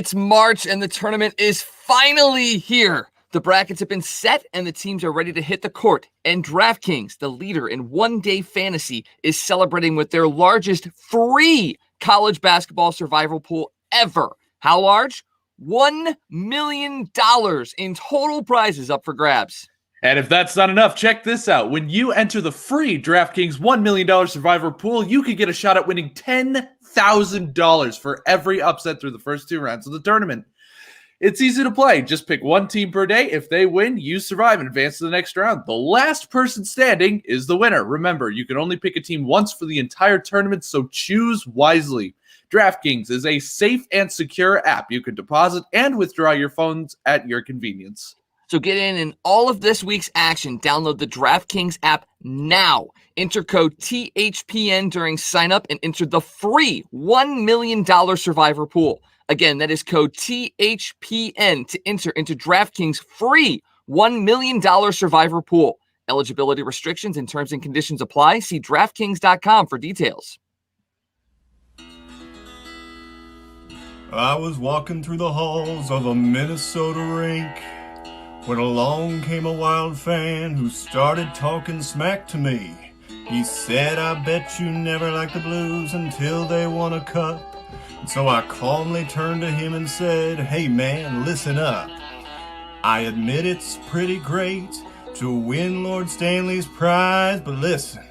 It's March and the tournament is finally here. The brackets have been set and the teams are ready to hit the court. And DraftKings, the leader in one-day fantasy, is celebrating with their largest free college basketball survival pool ever. How large? $1 million in total prizes up for grabs. And if that's not enough, check this out. When you enter the free DraftKings $1 million survivor pool, you could get a shot at winning $10,000 for every upset through the first two rounds of the tournament. It's easy to play. Just pick one team per day. If they win, you survive and advance to the next round. The last person standing is the winner. Remember, you can only pick a team once for the entire tournament, so choose wisely. DraftKings is a safe and secure app. You can deposit and withdraw your funds at your convenience. So get in all of this week's action. Download the DraftKings app now. Enter code THPN during sign-up and enter the free $1 million survivor pool. Again, that is code THPN to enter into DraftKings free $1 million survivor pool. Eligibility restrictions and terms and conditions apply. See DraftKings.com for details. I was walking through the halls of a Minnesota rink when along came a Wild fan who started talking smack to me. He said, I bet you never liked the Blues until they won a cup. And so I calmly turned to him and said, hey man, listen up. I admit it's pretty great to win Lord Stanley's prize, but listen,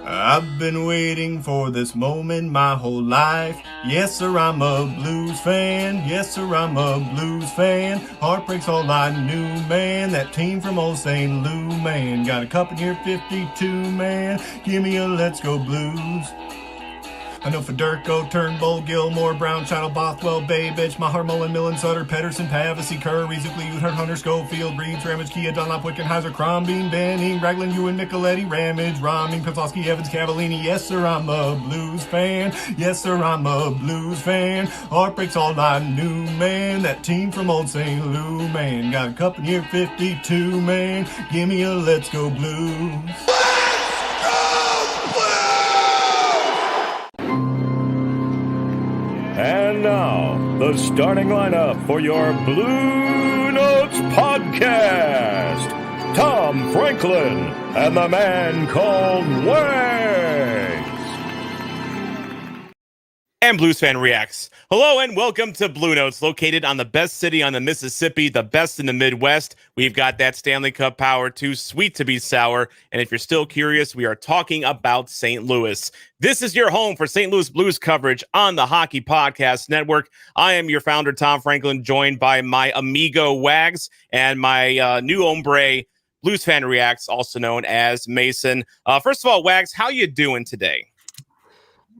I've been waiting for this moment my whole life. Yes, sir, I'm a Blues fan. Yes, sir, I'm a Blues fan. Heartbreak's all I knew, man. That team from old St. Lou, man. Got a cup in here, 52, man. Give me a Let's Go Blues. I know Federico, Turnbull, Gilmore, Brown, Channel, Bothwell, Babich, Maher, Mullen, Millen, Sutter, Pedersen, Pavsey, Curry, Zuckley, Uthart, Hunter, Schofield, Reeves, Ramage, Kia, Dunlop, Wickenheiser, Crombie, Benning, Raglan, Ewan, Micheletti, Ramage, Romney, Pavlovsky, Evans, Cavallini. Yes, sir, I'm a Blues fan. Yes, sir, I'm a Blues fan. Heartbreak's all I knew, man. That team from old St. Lou, man. Got a cup in here, 52, man. Give me a Let's Go Blues. And now, the starting lineup for your Bluenotes podcast. Tom Franklin and the man called Wags. And Blues Fan Reacts. Hello and welcome to Bluenotes, located on the best city on the Mississippi, the best in the Midwest. We've got that Stanley Cup power, too sweet to be sour. And if you're still curious, we are talking about St. Louis. This is your home for St. Louis Blues coverage on the Hockey Podcast Network. I am your founder, Tom Franklin, joined by my amigo Wags and my new hombre, Blues Fan Reacts, also known as Mason. First of all, Wags, how you doing today?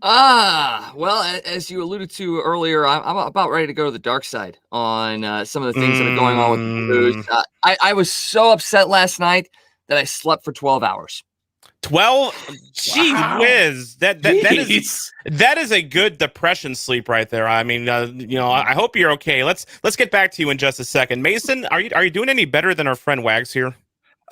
Well, as you alluded to earlier, I'm about ready to go to the dark side on some of the things that are going on with the Blues. I was so upset last night that I slept for 12 hours. 12? Gee whiz. That is a good depression sleep right there. I mean, I hope you're okay. Let's get back to you in just a second. Mason, are you doing any better than our friend Wags here?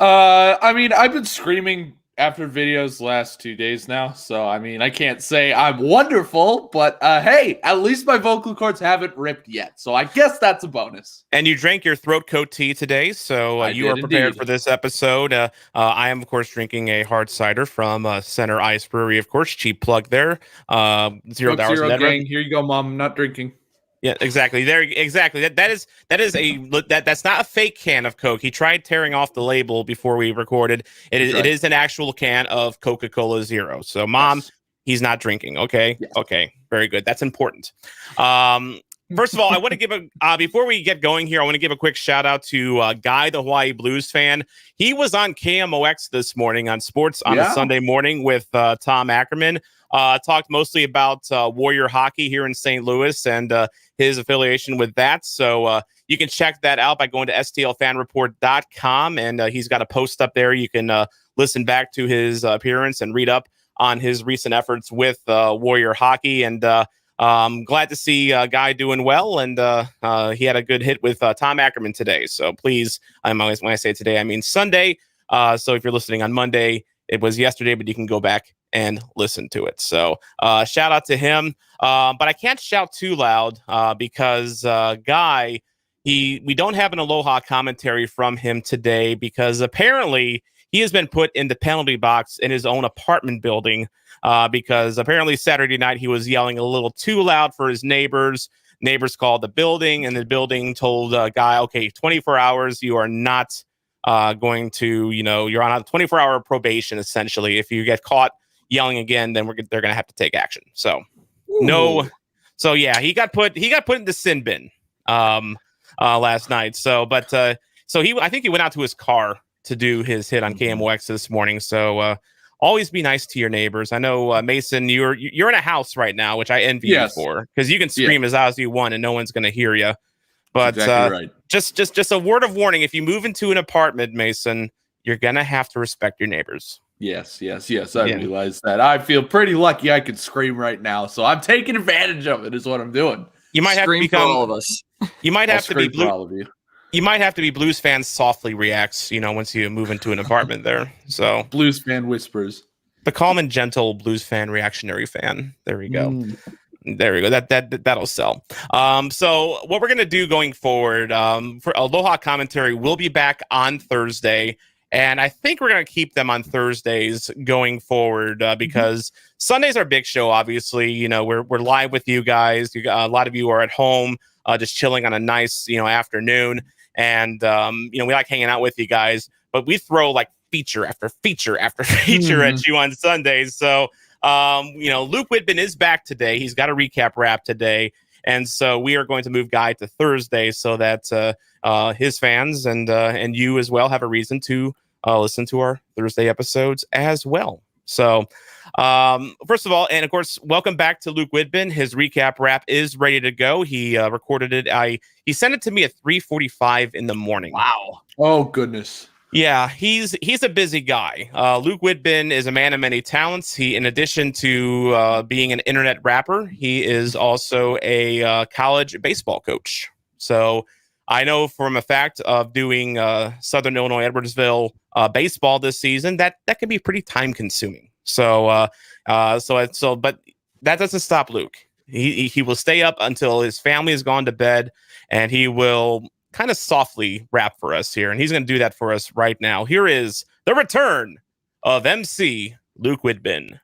I mean, I've been screaming after videos the last 2 days now, so I mean, I can't say I'm wonderful, but hey, at least my vocal cords haven't ripped yet, so I guess that's a bonus. And you drank your throat coat tea today, so you are prepared for this episode. I am, of course, drinking a hard cider from Center Ice Brewery, of course, cheap plug there. $0 gang. Here you go, Mom. I'm not drinking. Yeah, exactly. Exactly. That's not a fake can of Coke. He tried tearing off the label before we recorded. It is an actual can of Coca-Cola Zero. So, Mom, yes. He's not drinking. Okay. Yes. Okay. Very good. That's important. First of all, I want to give before we get going here, I want to give a quick shout out to Guy, the Hawaii Blues fan. He was on KMOX this morning on sports on a Sunday morning with Tom Ackerman. Talked mostly about Warrior hockey here in St. Louis and his affiliation with that. So you can check that out by going to stlfanreport.com. And he's got a post up there. You can listen back to his appearance and read up on his recent efforts with Warrior hockey. And I'm glad to see a guy doing well. And he had a good hit with Tom Ackerman today. So please, when I say today, I mean Sunday. So if you're listening on Monday, It was yesterday, but you can go back and listen to it. So shout out to him. But I can't shout too loud because Guy, we don't have an Aloha commentary from him today because apparently he has been put in the penalty box in his own apartment building because apparently Saturday night he was yelling a little too loud for his neighbors. Neighbors called the building, and the building told Guy, okay, 24 hours, you are not going to, you're on a 24-hour probation, essentially. If you get caught yelling again, then they're going to have to take action. So, no. So, yeah, he got put in the sin bin last night. So, but I think he went out to his car to do his hit on KMOX this morning. So, always be nice to your neighbors. I know, Mason, you're in a house right now, which I envy you for, because you can scream as loud as you want and no one's going to hear you. But exactly right. Just a word of warning: if you move into an apartment, Mason, you're going to have to respect your neighbors. Yes. I realize that. I feel pretty lucky I could scream right now, so I'm taking advantage of it. Is what I'm doing. You might have to become for all of us. You might have to be for all of you. You might have to be Blues fan softly reacts, once you move into an apartment there. So Blues fan whispers. The calm and gentle Blues fan reactionary fan. There we go. There we go. That'll sell. So what we're gonna do going forward, for Aloha commentary, we'll be back on Thursday, and I think we're gonna keep them on Thursdays going forward because Sunday's our big show. Obviously, we're live with you guys. A lot of you are at home, just chilling on a nice afternoon. And, we like hanging out with you guys, but we throw like feature after feature after feature at you on Sundays. So, Luke Widbin is back today. He's got a recap wrap today. And so we are going to move Guy to Thursday so that his fans and you as well have a reason to listen to our Thursday episodes as well. So, first of all, and of course, welcome back to Luke Widbin. His recap wrap is ready to go. He recorded it. He sent it to me at 3:45 in the morning. Wow. Oh goodness. Yeah, he's a busy guy. Luke Widbin is a man of many talents. He, in addition to being an internet rapper, he is also a college baseball coach. So I know from a fact of doing Southern Illinois Edwardsville baseball this season that can be pretty time consuming. But that doesn't stop Luke. He will stay up until his family has gone to bed, and he will kind of softly rap for us here. And he's going to do that for us right now. Here is the return of MC Luke Widbin.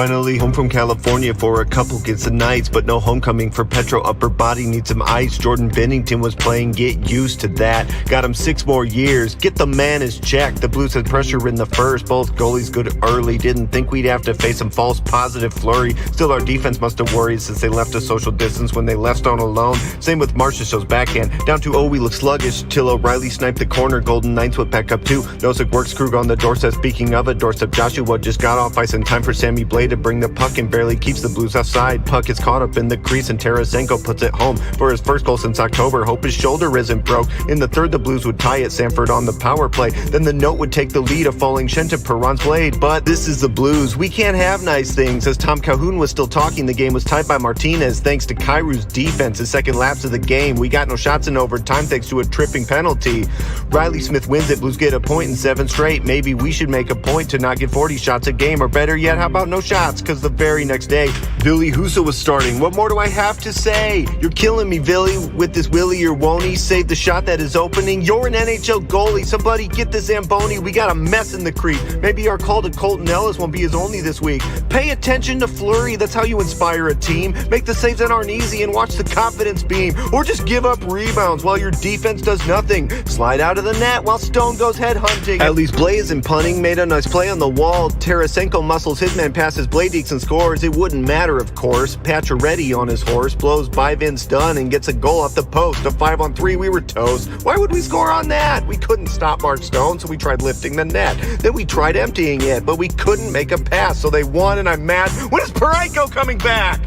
Finally home from California for a couple gets the nights, but no homecoming for Petro. Upper body needs some ice. Jordan Binnington was playing, get used to that. Got him 6 more years. Get the man his check. The Blues had pressure in the first. Both goalies good early. Didn't think we'd have to face some false positive flurry. Still our defense must have worried since they left a social distance when they left Stone alone. Same with Marchessault's backhand. Down 2-0 we look sluggish till O'Reilly sniped the corner. Golden Knights would pack up 2. Nosek works Krug on the doorstep. Speaking of a doorstep, Joshua just got off ice in time for Sammy Blade to bring the puck and barely keeps the Blues offside. Puck is caught up in the crease and Tarasenko puts it home for his first goal since October. Hope his shoulder isn't broke. In the third, the Blues would tie it. Sanford on the power play. Then the note would take the lead, a falling shin to Perron's blade. But this is the Blues. We can't have nice things. As Tom Calhoun was still talking, the game was tied by Martinez thanks to Kairu's defense. His second lapse of the game. We got no shots in overtime thanks to a tripping penalty. Riley Smith wins it. Blues get a point in 7 straight. Maybe we should make a point to not get 40 shots a game. Or better yet, how about no shots? Because the very next day, Billy Huso was starting. What more do I have to say? You're killing me, Billy, with this Willie or won't he save the shot that is opening? You're an NHL goalie. Somebody get the Zamboni. We got a mess in the creek. Maybe our call to Colton Ellis won't be his only this week. Pay attention to Fleury. That's how you inspire a team. Make the saves that aren't easy and watch the confidence beam. Or just give up rebounds while your defense does nothing. Slide out of the net while Stone goes headhunting. At least Blaze in punting made a nice play on the wall. Tarasenko muscles his man passes Bladix and scores. It wouldn't matter, of course. Pacioretty on his horse blows by Vince Dunn and gets a goal off the post. A 5-on-3, we were toast. Why would we score on that? We couldn't stop Mark Stone, so we tried lifting the net. Then we tried emptying it, but we couldn't make a pass, so they won, and I'm mad. When is Parayko coming back?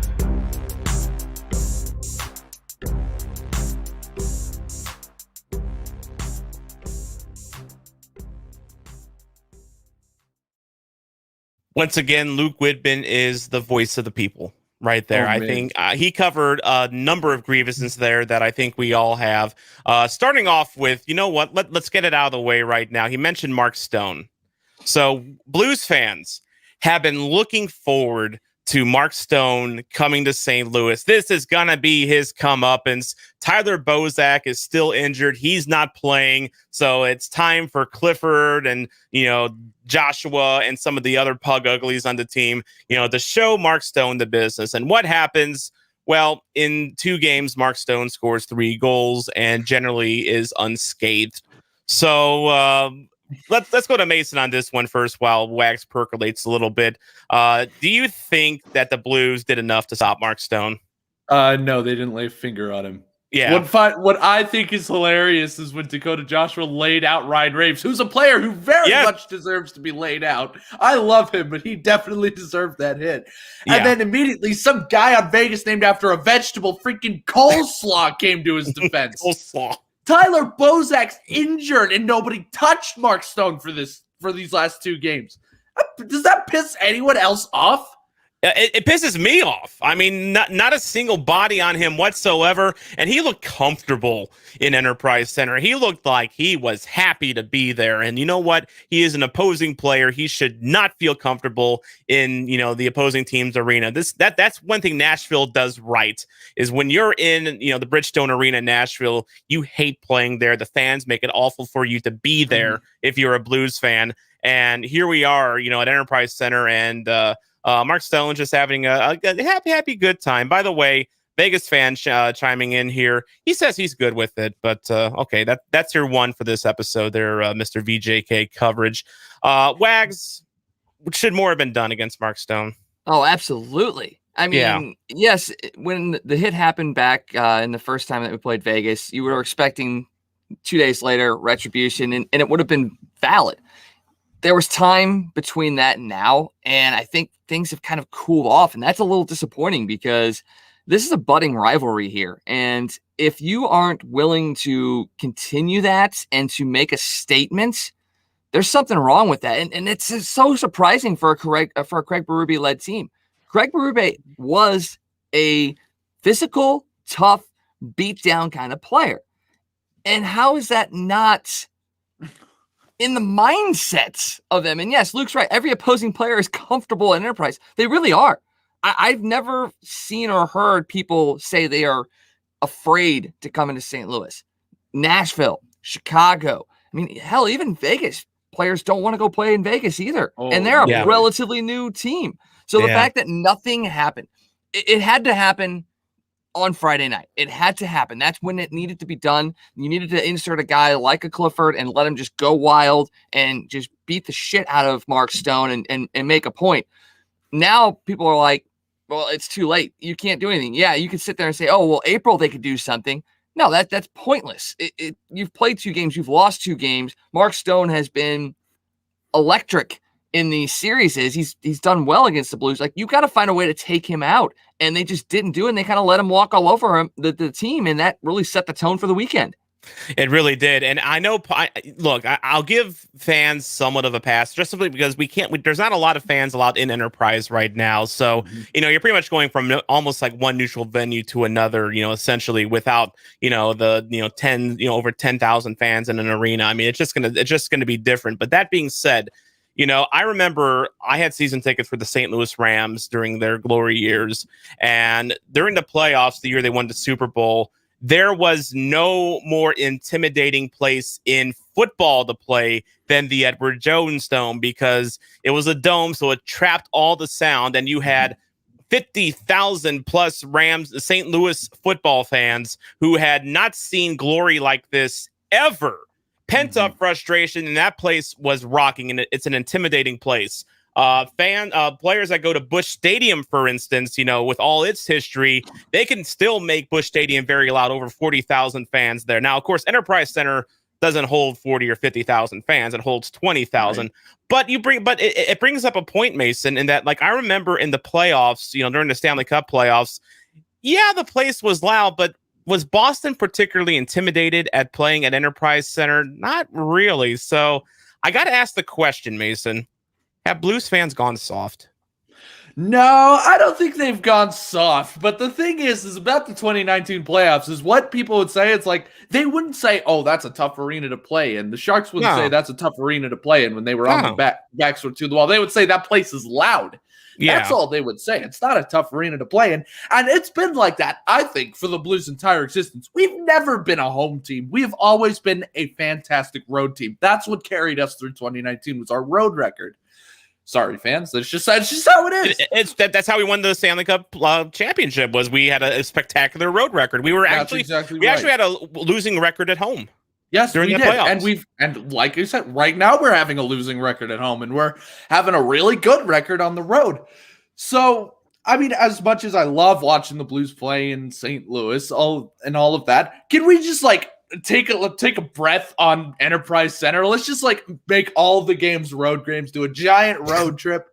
Once again, Luke Widbin is the voice of the people right there. Oh, I man. think he covered a number of grievances there that I think we all have. Starting off with, you know what? Let's get it out of the way right now. He mentioned Mark Stone. So Blues fans have been looking forward to Mark Stone coming to St. Louis. This is going to be his comeuppance. Tyler Bozak is still injured. He's not playing. So it's time for Clifford and, Joshua and some of the other pug uglies on the team, to show Mark Stone the business. And what happens? Well, in 2 games, Mark Stone scores 3 goals and generally is unscathed. So, let's go to Mason on this one first while Wags percolates a little bit. Do you think that the Blues did enough to stop Mark Stone? No, they didn't lay a finger on him. Yeah. What I think is hilarious is when Dakota Joshua laid out Ryan Raves, who's a player who very much deserves to be laid out. I love him, but he definitely deserved that hit. Yeah. And then immediately some guy on Vegas named after a vegetable, freaking coleslaw, came to his defense. Coleslaw. Tyler Bozak's injured and nobody touched Mark Stone for these last 2 games. Does that piss anyone else off? It pisses me off. I mean, not a single body on him whatsoever. And he looked comfortable in Enterprise Center. He looked like he was happy to be there. And you know what? He is an opposing player. He should not feel comfortable in, the opposing team's arena. That's one thing Nashville does right, is when you're in, the Bridgestone Arena in Nashville, you hate playing there. The fans make it awful for you to be there if you're a Blues fan. And here we are, at Enterprise Center, and Mark Stone just having a happy, good time. By the way, Vegas fan chiming in here. He says he's good with it, but okay, that's your one for this episode there, Mr. VJK coverage. Wags, should more have been done against Mark Stone? Oh, absolutely. I mean, yes, when the hit happened back in the first time that we played Vegas, you were expecting 2 days later retribution, and it would have been valid. There was time between that and now, and I think things have kind of cooled off, and that's a little disappointing because this is a budding rivalry here. And if you aren't willing to continue that and to make a statement, there's something wrong with that. And it's so surprising for a Craig Berube-led team. Craig Berube was a physical, tough, beat-down kind of player. And how is that not in the mindset of them? And yes, Luke's right. Every opposing player is comfortable in Enterprise. They really are. I've never seen or heard people say they are afraid to come into St. Louis, Nashville, Chicago. I mean, hell, even Vegas players don't want to go play in Vegas either. And they're a relatively new team. So the fact that nothing happened, it had to happen on Friday night. It had to happen. That's when it needed to be done. You needed to insert a guy like a Clifford and let him just go wild and just beat the shit out of Mark Stone and make a point. Now people are like, well, it's too late. You can't do anything. Yeah, you could sit there and say, oh, well, April they could do something. No, that's pointless. You've played 2 games. You've lost 2 games. Mark Stone has been electric in these series. He's done well against the Blues. Like, you got to find a way to take him out. And they just didn't do it. And they kind of let him walk all over him, the team. And that really set the tone for the weekend. It really did. And I know, look, I'll give fans somewhat of a pass just simply because there's not a lot of fans allowed in Enterprise right now. So, you're pretty much going from almost like one neutral venue to another, essentially without, over 10,000 fans in an arena. I mean, it's just going to be different. But that being said, I remember I had season tickets for the St. Louis Rams during their glory years. And during the playoffs, the year they won the Super Bowl, there was no more intimidating place in football to play than the Edward Jones Dome, because it was a dome, so it trapped all the sound, and you had 50,000 plus St. Louis football fans who had not seen glory like this ever. Pent up frustration, and that place was rocking, and it's an intimidating place. Players that go to Busch Stadium, for instance, with all its history, they can still make Busch Stadium very loud, over 40,000 fans there. Now, of course, Enterprise Center doesn't hold 40 or 50,000 fans. It holds 20,000. Right. But it brings up a point, Mason, in that, like, I remember in the playoffs, during the Stanley Cup playoffs, the place was loud, but was Boston particularly intimidated at playing at Enterprise Center? Not really. So I got to ask the question, Mason. Have Blues fans gone soft? No, I don't think they've gone soft. But the thing is about the 2019 playoffs is what people would say. It's like they wouldn't say, "Oh, that's a tough arena to play in." The Sharks wouldn't say that's a tough arena to play in when they were on the backs to the wall. They would say that place is loud. Yeah. That's all they would say. It's not a tough arena to play in. And it's been like that, I think, for the Blues' entire existence. We've never been a home team. We have always been a fantastic road team. That's what carried us through 2019 was our road record. Sorry, fans. That's just how it is. That's how we won the Stanley Cup championship. Was we had a spectacular road record. We actually had a losing record at home. Yes, we did. Playoffs. And like you said, right now we're having a losing record at home, and we're having a really good record on the road. So, I mean, as much as I love watching the Blues play in St. Louis, all of that, can we just take a breath on Enterprise Center? Let's just make all the games road games, do a giant road trip.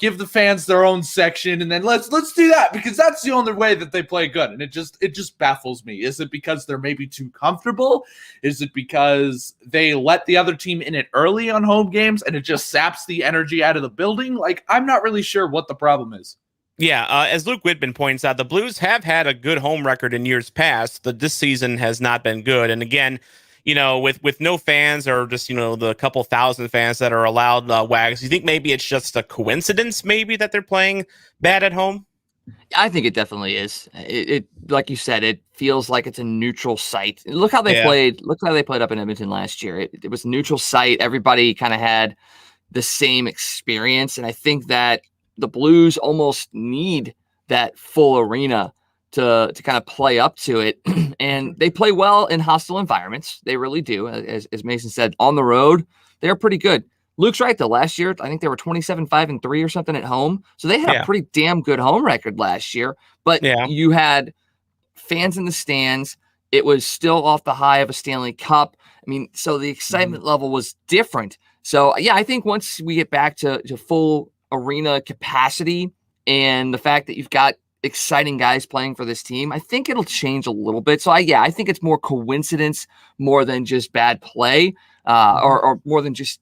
Give the fans their own section, and then let's do that, because that's the only way that they play good. And it just baffles me. Is it because they're maybe too comfortable? Is it because they let the other team in it early on home games and it just saps the energy out of the building? I'm not really sure what the problem is. Yeah, as Luke Whitman points out, the Blues have had a good home record in years past. This season has not been good. And again, with no fans, or just, the couple thousand fans that are allowed, Wags, you think maybe it's just a coincidence maybe that they're playing bad at home? I think it definitely is. It like you said, it feels like it's a neutral site. Look how they played. Look how they played up in Edmonton last year. It was a neutral site. Everybody kind of had the same experience. And I think that the Blues almost need that full arena to kind of play up to it. And they play well in hostile environments. They really do. As Mason said, on the road, they're pretty good. Luke's right, though. Last year, I think they were 27-5-3 or something at home. So they had a pretty damn good home record last year. But you had fans in the stands. It was still off the high of a Stanley Cup. I mean, so the excitement level was different. So, yeah, I think once we get back to full arena capacity and the fact that you've got exciting guys playing for this team, I think it'll change a little bit. So I think it's more coincidence more than just bad play, or more than just,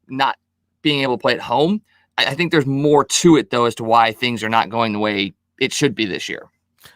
not being able to play at home. I think there's more to it, though, as to why things are not going the way it should be this year.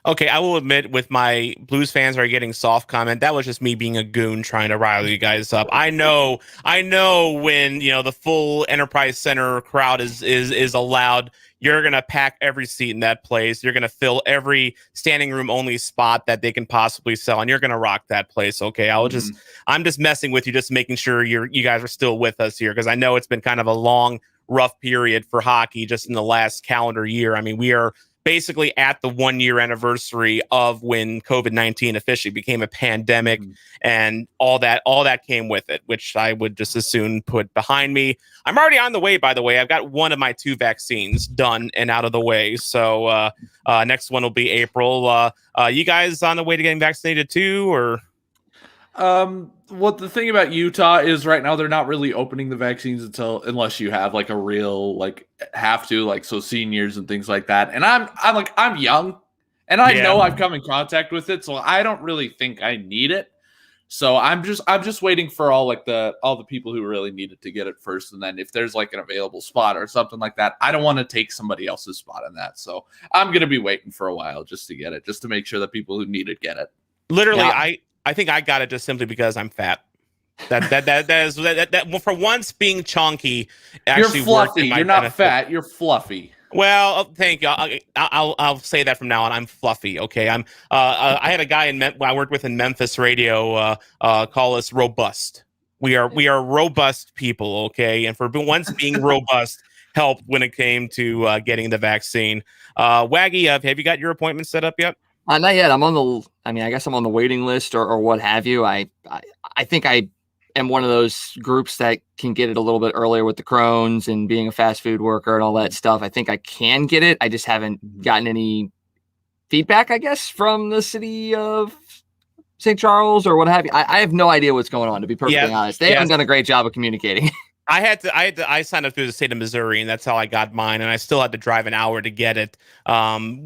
Okay, I will admit, with my Blues fans are getting soft comment, that was just me being a goon trying to rile you guys up. I know when, the full Enterprise Center crowd is allowed, you're going to pack every seat in that place. You're going to fill every standing room only spot that they can possibly sell, and you're going to rock that place. Okay, I'm just messing with you, just making sure you guys are still with us here, because I know it's been kind of a long, rough period for hockey just in the last calendar year. I mean, we are basically at the 1-year anniversary of when COVID-19 officially became a pandemic, and all that came with it, which I would just as soon put behind me. I'm already on the way, by the way. I've got one of my 2 vaccines done and out of the way. So next one will be April. You guys on the way to getting vaccinated too, or? What the thing about Utah is right now they're not really opening the vaccines unless you have a real have to so seniors and things like that. And I'm young, and I know I've come in contact with it, so I don't really think I need it. So I'm just waiting for all the people who really need it to get it first, and then if there's an available spot or something like that, I don't want to take somebody else's spot in that. So I'm gonna be waiting for a while just to get it, just to make sure that people who need it get it. Literally, I think I got it just simply because I'm fat. That for once being chunky actually you're fluffy. You're not benefit. Fat. You're fluffy. Well, thank you. I'll say that from now on. I'm fluffy. Okay. I had a guy I worked with in Memphis radio call us robust. We are robust people. Okay, and for once being robust helped when it came to getting the vaccine. Waggy, have you got your appointment set up yet? Not yet. I guess I'm on the waiting list or what have you. I think I am one of those groups that can get it a little bit earlier with the Crohn's and being a fast food worker and all that stuff. I think I can get it. I just haven't gotten any feedback, I guess, from the city of St. Charles or what have you. I have no idea what's going on, to be perfectly honest. They haven't done a great job of communicating. I signed up through the state of Missouri, and that's how I got mine. And I still had to drive an hour to get it,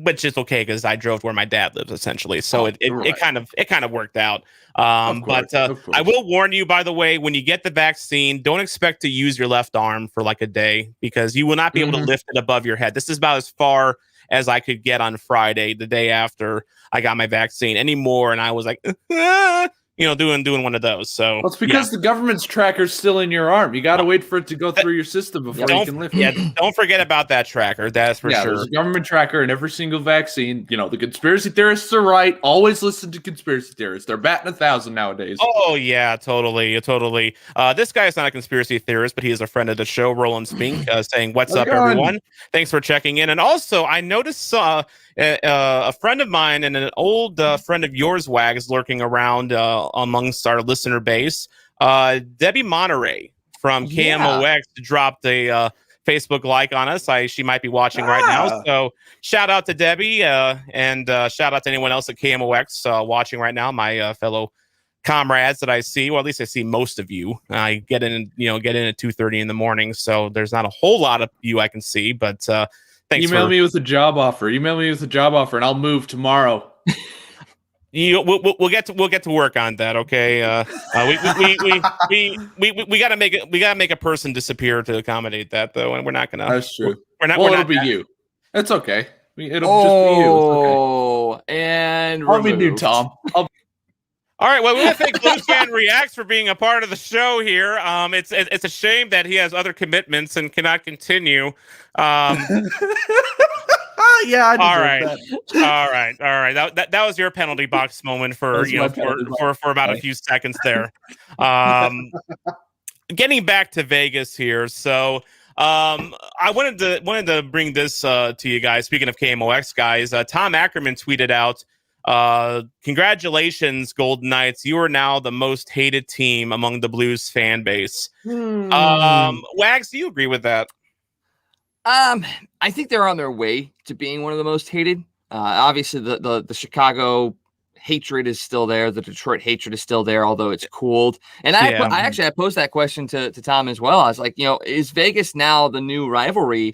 which is okay because I drove where my dad lives essentially. So it kind of worked out. But I will warn you, by the way, when you get the vaccine, don't expect to use your left arm for like a day because you will not be able to lift it above your head. This is about as far as I could get on Friday, the day after I got my vaccine anymore. And I was like, doing one of those. So it's because the government's tracker's still in your arm. You got to wait for it to go through your system before you can lift it. Yeah, don't forget about that tracker. That's for sure. There's a government tracker in every single vaccine. The conspiracy theorists are right. Always listen to conspiracy theorists. They're batting 1,000 nowadays. Oh yeah, totally. This guy is not a conspiracy theorist, but he is a friend of the show, Roland Spink, saying, "What's up, everyone? Thanks for checking in." And also, I noticed a friend of mine and an old friend of yours, Wags, lurking around amongst our listener base. Debbie Monterey from KMOX dropped a Facebook like on us. She might be watching right now. So shout out to Debbie and shout out to anyone else at KMOX watching right now. My fellow comrades that I see. Well, at least I see most of you. I get in at 2:30 in the morning, so there's not a whole lot of you I can see, but thanks. Email me with a job offer. And I'll move tomorrow. We'll get to work on that. Okay. We gotta make a person disappear to accommodate that though, and we're not gonna. That's true. It'll be you. It's okay. It'll just be you. It's okay. And I'll be new, Tom. All right. Well, we want to thank Blue Fan Reacts for being a part of the show here. It's a shame that he has other commitments and cannot continue. Yeah. All right. That was your penalty box moment for about a few seconds there. Getting back to Vegas here. So I wanted to bring this to you guys. Speaking of KMOX guys, Tom Ackerman tweeted out, congratulations, Golden Knights. You are now the most hated team among the Blues fan base. Wags, do you agree with that? I think they're on their way to being one of the most hated. Obviously, the Chicago hatred is still there. The Detroit hatred is still there, although it's cooled. And I posed that question to Tom as well. I was like, is Vegas now the new rivalry,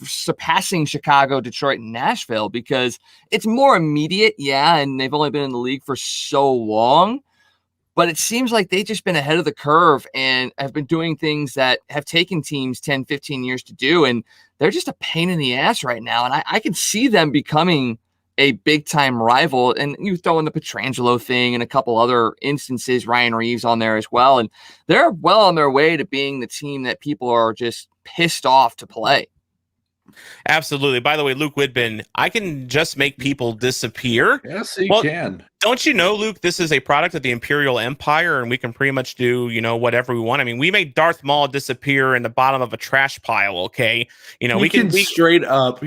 surpassing Chicago, Detroit, and Nashville? Because it's more immediate, and they've only been in the league for so long. But it seems like they've just been ahead of the curve and have been doing things that have taken teams 10, 15 years to do. And they're just a pain in the ass right now. And I can see them becoming a big-time rival. And you throw in the Pietrangelo thing and a couple other instances, Ryan Reeves on there as well. And they're well on their way to being the team that people are just pissed off to play. Absolutely. By the way, Luke Widbin, I can just make people disappear. Yes, you can. Don't you know, Luke, this is a product of the Imperial Empire, and we can pretty much do, whatever we want. I mean, we made Darth Maul disappear in the bottom of a trash pile, okay? He can straight up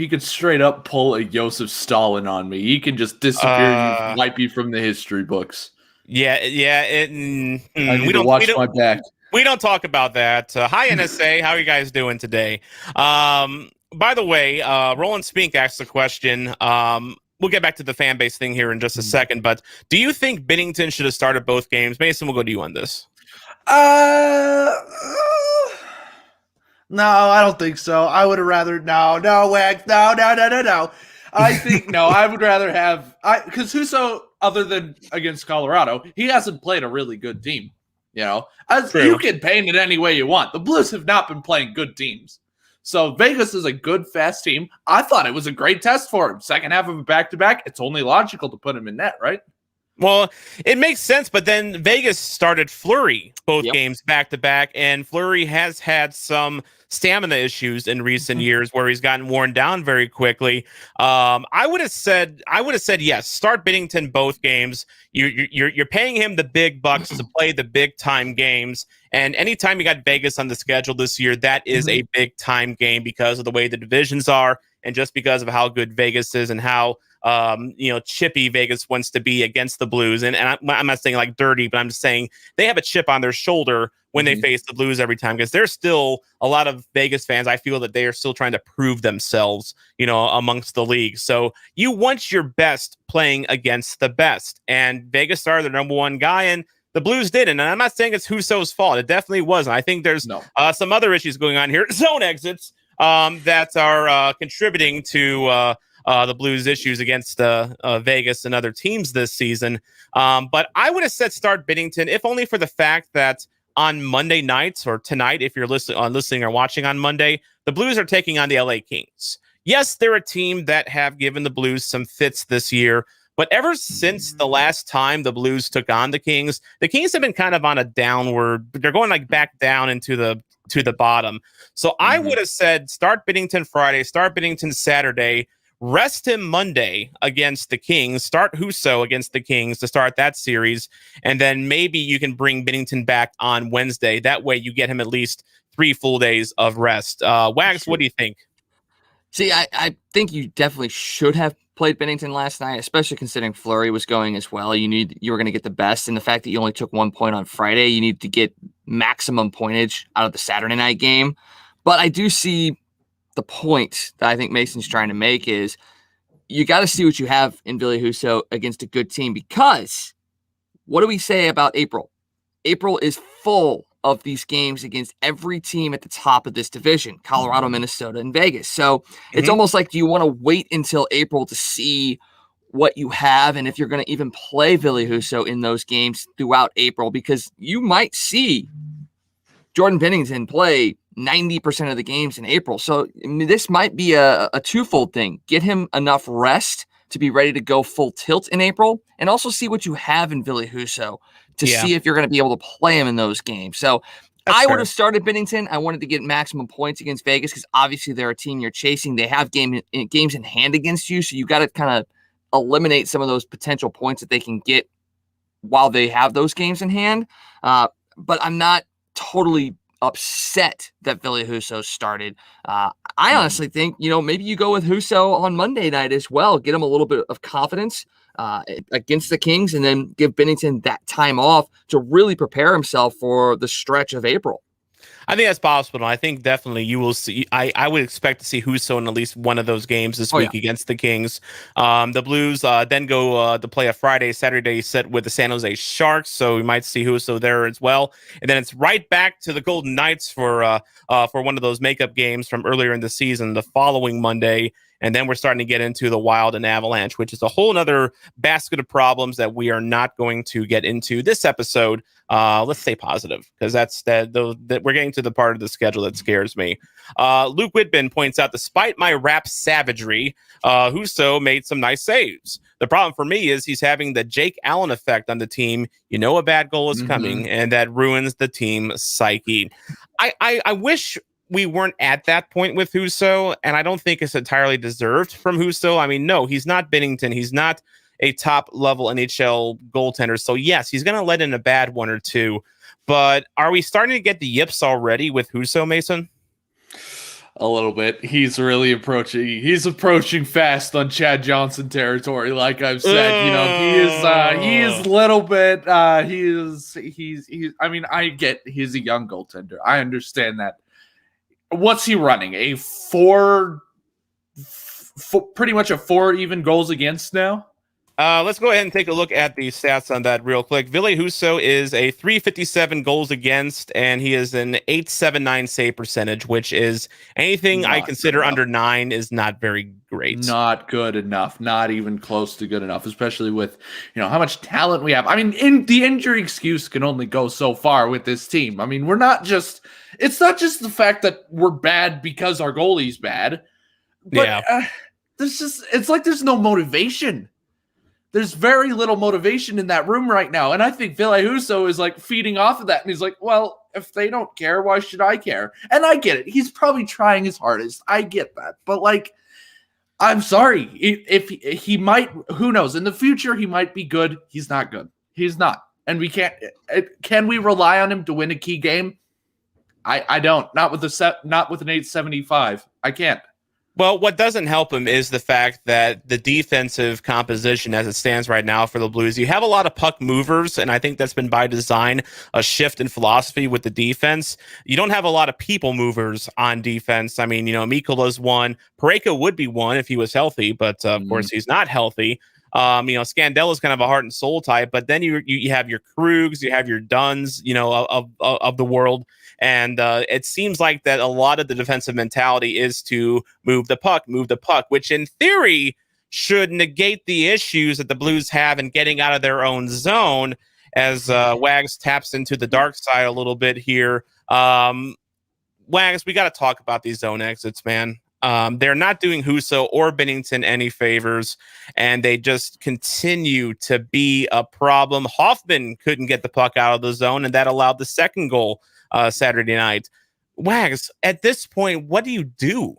pull a Joseph Stalin on me. He can just disappear and wipe you from the history books. Yeah. I need to watch my back. We don't talk about that. Hi, NSA. How are you guys doing today? By the way, Roland Spink asked the question. We'll get back to the fan base thing here in just a second, but do you think Binnington should have started both games? Mason, we'll go to you on this. No, I don't think so. I would have rather no, Wags, no. I think no. I would rather have because Husso, other than against Colorado, he hasn't played a really good team. You can paint it any way you want. The Blues have not been playing good teams. So Vegas is a good, fast team. I thought it was a great test for him. Second half of a back-to-back, it's only logical to put him in net, right? Well, it makes sense, but then Vegas started Fleury both games back-to-back, and Fleury has had some stamina issues in recent years where he's gotten worn down very quickly. I would have said yes, start Binnington both games. You're paying him the big bucks to play the big time games, and anytime you got Vegas on the schedule this year, that is a big time game because of the way the divisions are and just because of how good Vegas is and how chippy Vegas wants to be against the Blues. And I'm not saying like dirty, but I'm just saying they have a chip on their shoulder when they face the Blues every time, because there's still a lot of Vegas fans. I feel that they are still trying to prove themselves, amongst the league. So you want your best playing against the best, and Vegas are the number one guy, and the Blues didn't. And I'm not saying it's Husso's fault. It definitely wasn't. I think there's some other issues going on here. Zone exits that are contributing to the Blues' issues against Vegas and other teams this season. But I would have said start Binnington, if only for the fact that on Monday nights or tonight, if you're listening or watching on Monday, the Blues are taking on the LA Kings. Yes, they're a team that have given the Blues some fits this year, but ever since the last time the Blues took on the Kings have been kind of on a downward. They're going like back down into the bottom. So I would have said start Binnington Friday, start Binnington Saturday, rest him Monday against the Kings, start Husso against the Kings to start that series, and then maybe you can bring Binnington back on Wednesday. That way you get him at least 3 full days of rest. Wags, what do you think? See, I think you definitely should have played Binnington last night, especially considering Fleury was going as well. You were going to get the best, and the fact that you only took 1 point on Friday, you need to get maximum pointage out of the Saturday night game. But I do see the point that I think Mason's trying to make is you got to see what you have in Ville Husso against a good team, because what do we say about April? April is full of these games against every team at the top of this division, Colorado, Minnesota, and Vegas. So it's almost like, do you want to wait until April to see what you have and if you're going to even play Ville Husso in those games throughout April? Because you might see Jordan Binnington play 90% of the games in April. So I mean, this might be a twofold thing. Get him enough rest to be ready to go full tilt in April, and also see what you have in Ville Husso to see if you're going to be able to play him in those games. So I would have started Binnington. I wanted to get maximum points against Vegas because obviously they're a team you're chasing. They have games in hand against you, so you got to kind of eliminate some of those potential points that they can get while they have those games in hand. But I'm not totally upset that Ville Husso started. I honestly think, maybe you go with Husso on Monday night as well. Get him a little bit of confidence against the Kings, and then give Binnington that time off to really prepare himself for the stretch of April. I think that's possible. I think definitely you will see. I would expect to see Husso in at least one of those games this week against the Kings. The Blues then go to play a Saturday set with the San Jose Sharks, so we might see Husso there as well. And then it's right back to the Golden Knights for one of those makeup games from earlier in the season the following Monday. And then we're starting to get into the Wild and Avalanche, which is a whole other basket of problems that we are not going to get into this episode. Let's stay positive, because that's that we're getting to the part of the schedule that scares me. Luke Whitbin points out, despite my rap savagery, Husso made some nice saves. The problem for me is he's having the Jake Allen effect on the team. A bad goal is coming, and that ruins the team psyche. I wish we weren't at that point with Husso, and I don't think it's entirely deserved from Husso. I mean, no, he's not Binnington. He's not a top-level NHL goaltender. So, yes, he's going to let in a bad one or two. But are we starting to get the yips already with Husso, Mason? A little bit. He's really approaching. He's approaching fast on Chad Johnson territory. Like I've said, he is a little bit. He's. I mean, I get he's a young goaltender. I understand that. What's he running? A pretty much a 4 even goals against now? Let's go ahead and take a look at the stats on that real quick. Ville Husso is a 357 goals against, and he is an 879 save percentage, which is anything I consider under 9 is not very great. Not good enough. Not even close to good enough, especially with how much talent we have. I mean, the injury excuse can only go so far with this team. I mean, it's not just the fact that we're bad because our goalie's bad. But, it's like there's no motivation. There's very little motivation in that room right now. And I think Ville Husso is like feeding off of that. And he's like, well, if they don't care, why should I care? And I get it. He's probably trying his hardest. I get that. But I'm sorry. If he might, who knows? In the future, he might be good. He's not good. He's not. And we can't, can we rely on him to win a key game? I don't. Not with an 875. I can't. Well, what doesn't help him is the fact that the defensive composition as it stands right now for the Blues, you have a lot of puck movers, and I think that's been by design, a shift in philosophy with the defense. You don't have a lot of people movers on defense. I mean, Mikola's one. Parayko would be one if he was healthy, but of course he's not healthy. Scandella's kind of a heart and soul type, but then you have your Krugs, you have your Duns, of the world. And it seems like that a lot of the defensive mentality is to move the puck, which in theory should negate the issues that the Blues have in getting out of their own zone, as Wags taps into the dark side a little bit here. Wags, we got to talk about these zone exits, man. They're not doing Husso or Binnington any favors, and they just continue to be a problem. Hoffman couldn't get the puck out of the zone, and that allowed the second goal Saturday night. Wags, at this point, what do you do?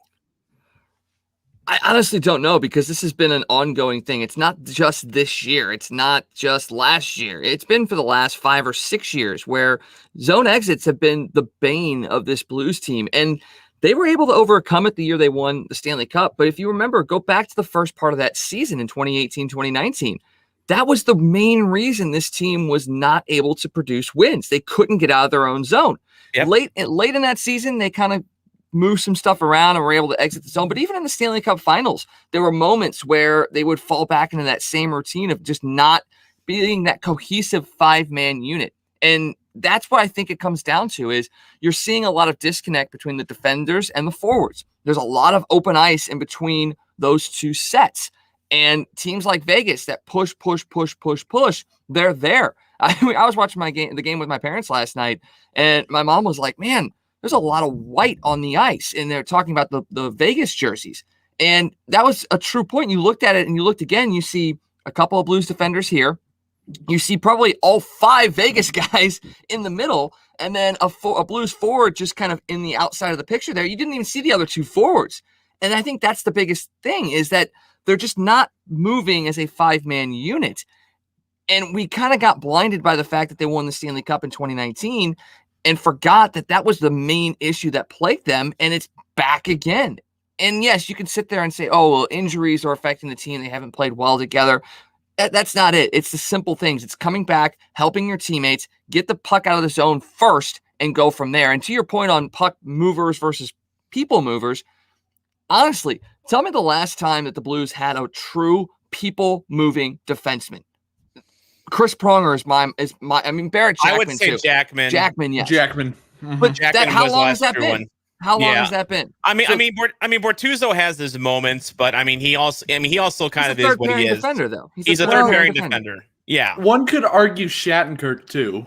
I honestly don't know, because this has been an ongoing thing. It's not just this year. It's not just last year. It's been for the last 5 or 6 years where zone exits have been the bane of this Blues team. And they were able to overcome it the year they won the Stanley Cup. But if you remember, go back to the first part of that season in 2018, 2019. That was the main reason this team was not able to produce wins. They couldn't get out of their own zone. Yep. Late in that season, they kind of moved some stuff around and were able to exit the zone. But even in the Stanley Cup finals, there were moments where they would fall back into that same routine of just not being that cohesive 5-man unit. And that's what I think it comes down to, is you're seeing a lot of disconnect between the defenders and the forwards. There's a lot of open ice in between those two sets. And teams like Vegas that push, they're there. I was watching the game with my parents last night, and my mom was like, man, there's a lot of white on the ice. And they're talking about the Vegas jerseys. And that was a true point. You looked at it and you looked again, you see a couple of Blues defenders here. You see probably all 5 Vegas guys in the middle, and then a Blues forward just kind of in the outside of the picture there. You didn't even see the other 2 forwards. And I think that's the biggest thing, is that they're just not moving as a 5-man unit. And we kind of got blinded by the fact that they won the Stanley Cup in 2019 and forgot that that was the main issue that plagued them, and it's back again. And yes, you can sit there and say, oh, well, injuries are affecting the team. They haven't played well together. That's not it. It's the simple things. It's coming back, helping your teammates, get the puck out of the zone first, and go from there. And to your point on puck movers versus people movers, honestly, tell me the last time that the Blues had a true people-moving defenseman. Chris Pronger is my. I mean, Barrett Jackman. I would say too. Jackman. Jackman, yes. Jackman. Mm-hmm. But how long has that been? One. How long has that been? I mean, Bortuzzo has his moments, but he also kind of is what he is. Defender, though. He's a third pairing defender. Yeah. One could argue Shattenkirk too.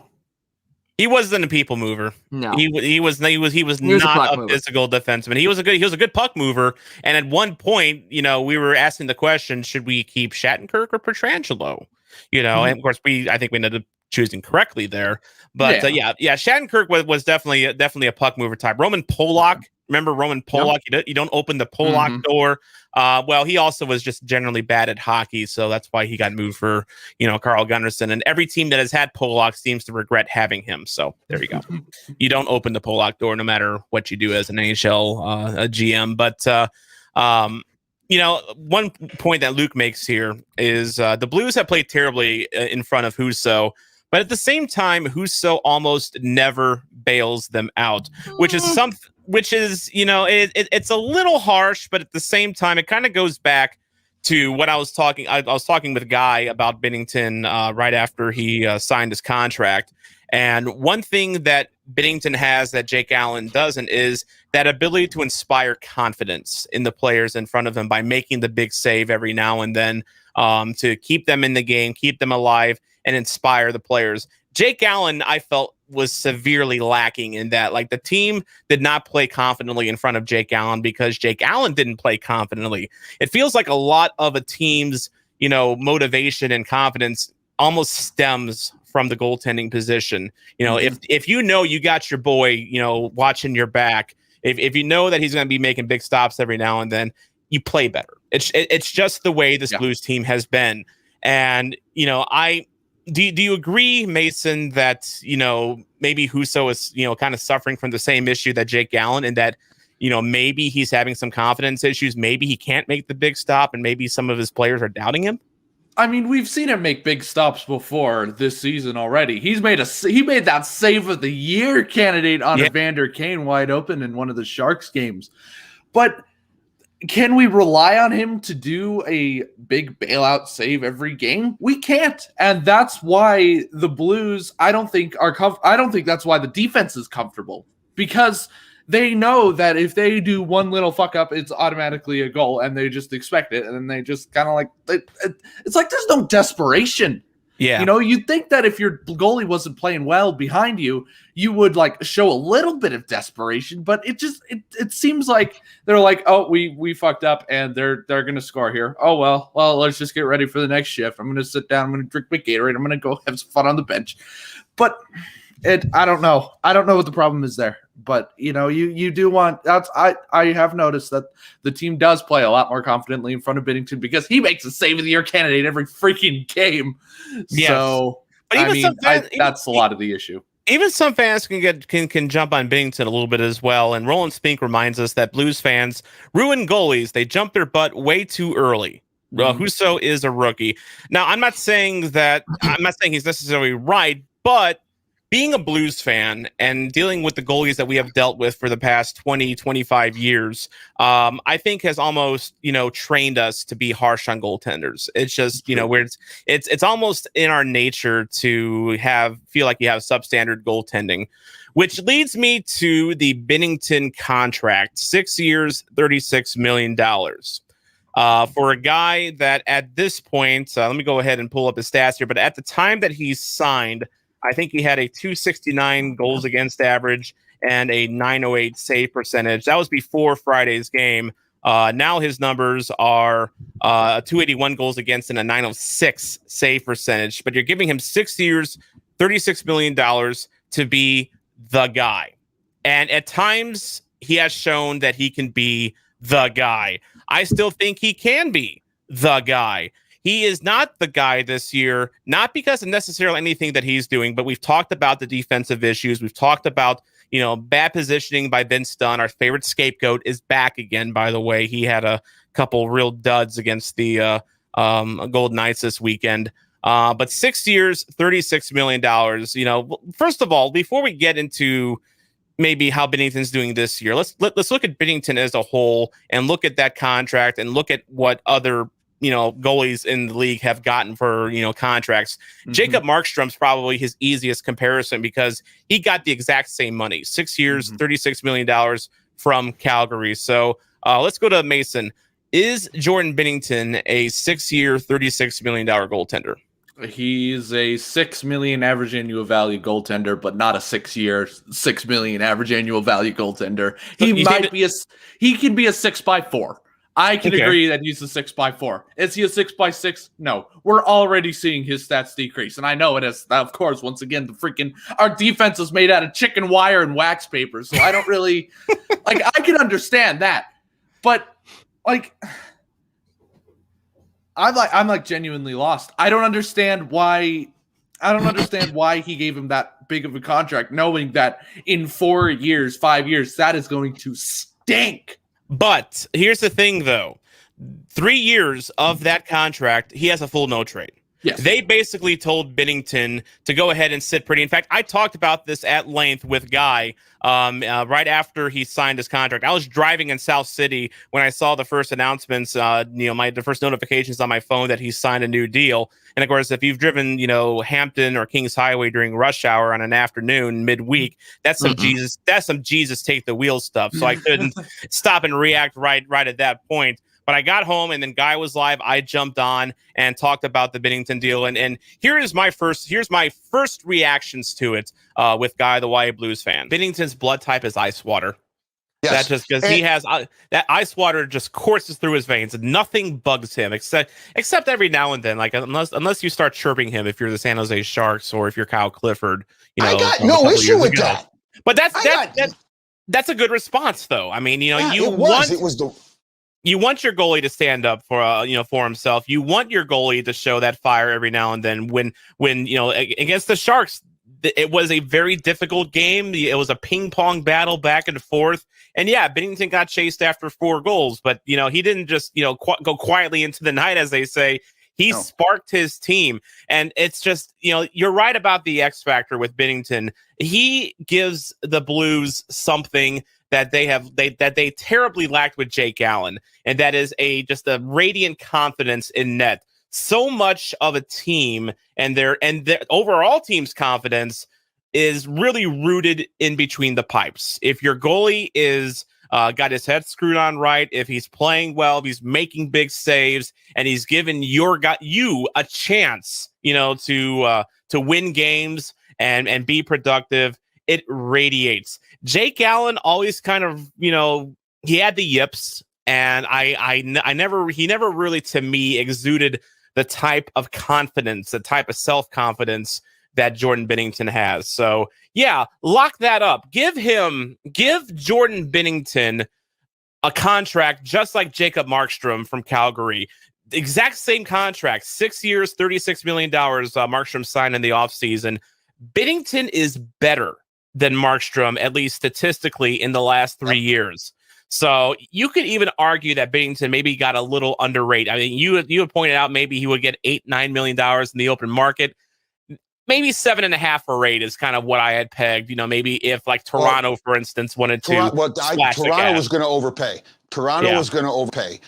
He wasn't a people mover. No, he was not a physical defenseman. He was a good puck mover. And at one point, we were asking the question: should we keep Shattenkirk or Pietrangelo? And of course, I think we ended up choosing correctly there. But Shattenkirk was definitely a puck mover type. Roman Polak, remember Roman Polak? Yep. You don't open the Polak door. Well, he also was just generally bad at hockey, so that's why he got moved for Carl Gunnarsson. And every team that has had Polak seems to regret having him. So there you go. You don't open the Polak door, no matter what you do as an NHL a GM. But one point that Luke makes here is the Blues have played terribly in front of Husso, but at the same time, Husso almost never bails them out, which is it's a little harsh, but at the same time, it kind of goes back to what I was talking. I was talking with Guy about Binnington right after he signed his contract. And one thing that Binnington has that Jake Allen doesn't is that ability to inspire confidence in the players in front of him by making the big save every now and then to keep them in the game, keep them alive, and inspire the players. Jake Allen, I felt, was severely lacking in that. Like, the team did not play confidently in front of Jake Allen because Jake Allen didn't play confidently. It feels like a lot of a team's, motivation and confidence almost stems from the goaltending position. If you got your boy, watching your back, if you know that he's going to be making big stops every now and then, you play better. It's just the way this Blues team has been. And, do you agree, Mason, that, maybe Husso is, kind of suffering from the same issue that Jake Allen, and that, maybe he's having some confidence issues. Maybe he can't make the big stop, and maybe some of his players are doubting him. I mean, we've seen him make big stops before this season already. He made that save of the year candidate on Evander Kane wide open in one of the Sharks games. But can we rely on him to do a big bailout save every game? We can't, and that's why the Blues. I don't think that's why the defense is comfortable, because they know that if they do one little fuck up, it's automatically a goal, and they just expect it, and then they just kind of like it's like there's no desperation. Yeah. You know, you'd think that if your goalie wasn't playing well behind you, you would like show a little bit of desperation, but it seems like they're like, oh, we fucked up and they're gonna score here. Oh well, let's just get ready for the next shift. I'm gonna sit down, I'm gonna drink my Gatorade, I'm gonna go have some fun on the bench. But I don't know what the problem is there. But you know, you do want I have noticed that the team does play a lot more confidently in front of Binnington because he makes a save of the year candidate every freaking game. Yes. So that's a lot of the issue. Even some fans can jump on Binnington a little bit as well. And Roland Spink reminds us that Blues fans ruin goalies. They jump their butt way too early. Husso is a rookie. Now, I'm not saying he's necessarily right, but being a Blues fan and dealing with the goalies that we have dealt with for the past 20, 25 years, I think has almost, trained us to be harsh on goaltenders. It's just, where it's almost in our nature to feel like you have substandard goaltending, which leads me to the Binnington contract, 6 years, $36 million. For a guy that at this point, let me go ahead and pull up his stats here, but at the time that he signed, I think he had a 269 goals against average and a 908 save percentage. That was before Friday's game. Now his numbers are 281 goals against and a 906 save percentage. But you're giving him 6 years, $36 million to be the guy. And at times, he has shown that he can be the guy. I still think he can be the guy. He is not the guy this year, not because of necessarily anything that he's doing, but we've talked about the defensive issues. We've talked about, bad positioning by Vince Dunn. Our favorite scapegoat is back again, by the way. He had a couple real duds against the Golden Knights this weekend. But 6 years, $36 million. First of all, before we get into maybe how Binnington's doing this year, let's look at Binnington as a whole and look at that contract and look at what other goalies in the league have gotten for, contracts. Mm-hmm. Jacob Markstrom's probably his easiest comparison because he got the exact same money, 6 years, $36 million from Calgary. So let's go to Mason. Is Jordan Binnington a 6 year, $36 million goaltender? He's a $6 million average annual value goaltender, but not a 6 year, $6 million average annual value goaltender. He can be a 6x4. I can agree that he's a 6x4. Is he a 6x6? No. We're already seeing his stats decrease. And I know it is, of course, once again, our defense is made out of chicken wire and wax paper. So I don't really, I can understand that. But, I'm genuinely lost. I don't understand why he gave him that big of a contract, knowing that in 4 years, 5 years, that is going to stink. But here's the thing, though. 3 years of that contract, he has a full no trade. Yes. They basically told Binnington to go ahead and sit pretty. In fact, I talked about this at length with Guy right after he signed his contract. I was driving in South City when I saw the first announcements, the first notifications on my phone that he signed a new deal. And of course, if you've driven, Hampton or Kings Highway during rush hour on an afternoon midweek, that's some Jesus take the wheel stuff. So I couldn't stop and react right at that point. But I got home and then Guy was live. I jumped on and talked about the Binnington deal. And here's my first reactions to it with Guy, the YA Blues fan. Binnington's blood type is ice water. Yes. That's just because he has that ice water just courses through his veins and nothing bugs him except every now and then, unless you start chirping him if you're the San Jose Sharks or if you're Kyle Clifford. I got no issue with that. But that's a good response, though. I mean, you want your goalie to stand up for for himself. You want your goalie to show that fire every now and then. When against the Sharks, it was a very difficult game. It was a ping pong battle back and forth. And yeah, Binnington got chased after 4 goals, but he didn't just go quietly into the night, as they say. He sparked his team. And it's just, you're right about the X factor with Binnington. He gives the Blues something that they terribly lacked with Jake Allen. And that is just a radiant confidence in net. So much of a team and their overall team's confidence is really rooted in between the pipes. If your goalie is got his head screwed on right, if he's playing well, if he's making big saves, and he's given you a chance, to win games and be productive, it radiates. Jake Allen always kind of, he had the yips, and he never really, to me, exuded the type of confidence, the type of self-confidence that Jordan Binnington has. So yeah, lock that up. Give Jordan Binnington a contract just like Jacob Markstrom from Calgary. The exact same contract, 6 years, $36 million. Markstrom signed in the offseason. Binnington is better than Markstrom, at least statistically, in the last 3 years. So you could even argue that Binnington maybe got a little underrated. I mean, you had pointed out maybe he would get $8-9 million in the open market. Maybe 7.5 for rate is kind of what I had pegged. Maybe if like Toronto, for instance, wanted to. Toronto was going to overpay. Toronto was going to overpay.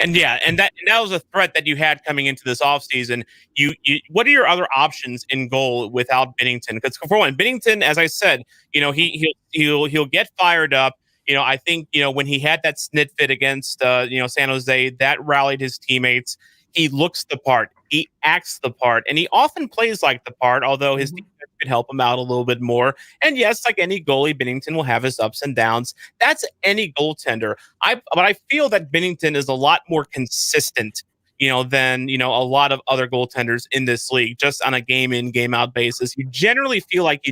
And that was a threat that you had coming into this offseason. You what are your other options in goal without Binnington? Because for one, Binnington, as I said, he'll get fired up. I think, when he had that snit fit against, San Jose, that rallied his teammates. He looks the part. He acts the part. And he often plays like the part, although his defense could help him out a little bit more. And yes, like any goalie, Binnington will have his ups and downs. That's any goaltender. But I feel that Binnington is a lot more consistent, than, a lot of other goaltenders in this league, just on a game in, game out basis. You generally feel like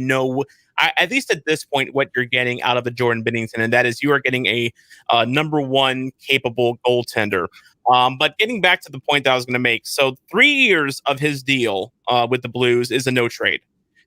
at least at this point, what you're getting out of a Jordan Binnington, and that is you are getting a number one capable goaltender. But getting back to the point that I was going to make, so 3 years of his deal with the Blues is a no trade.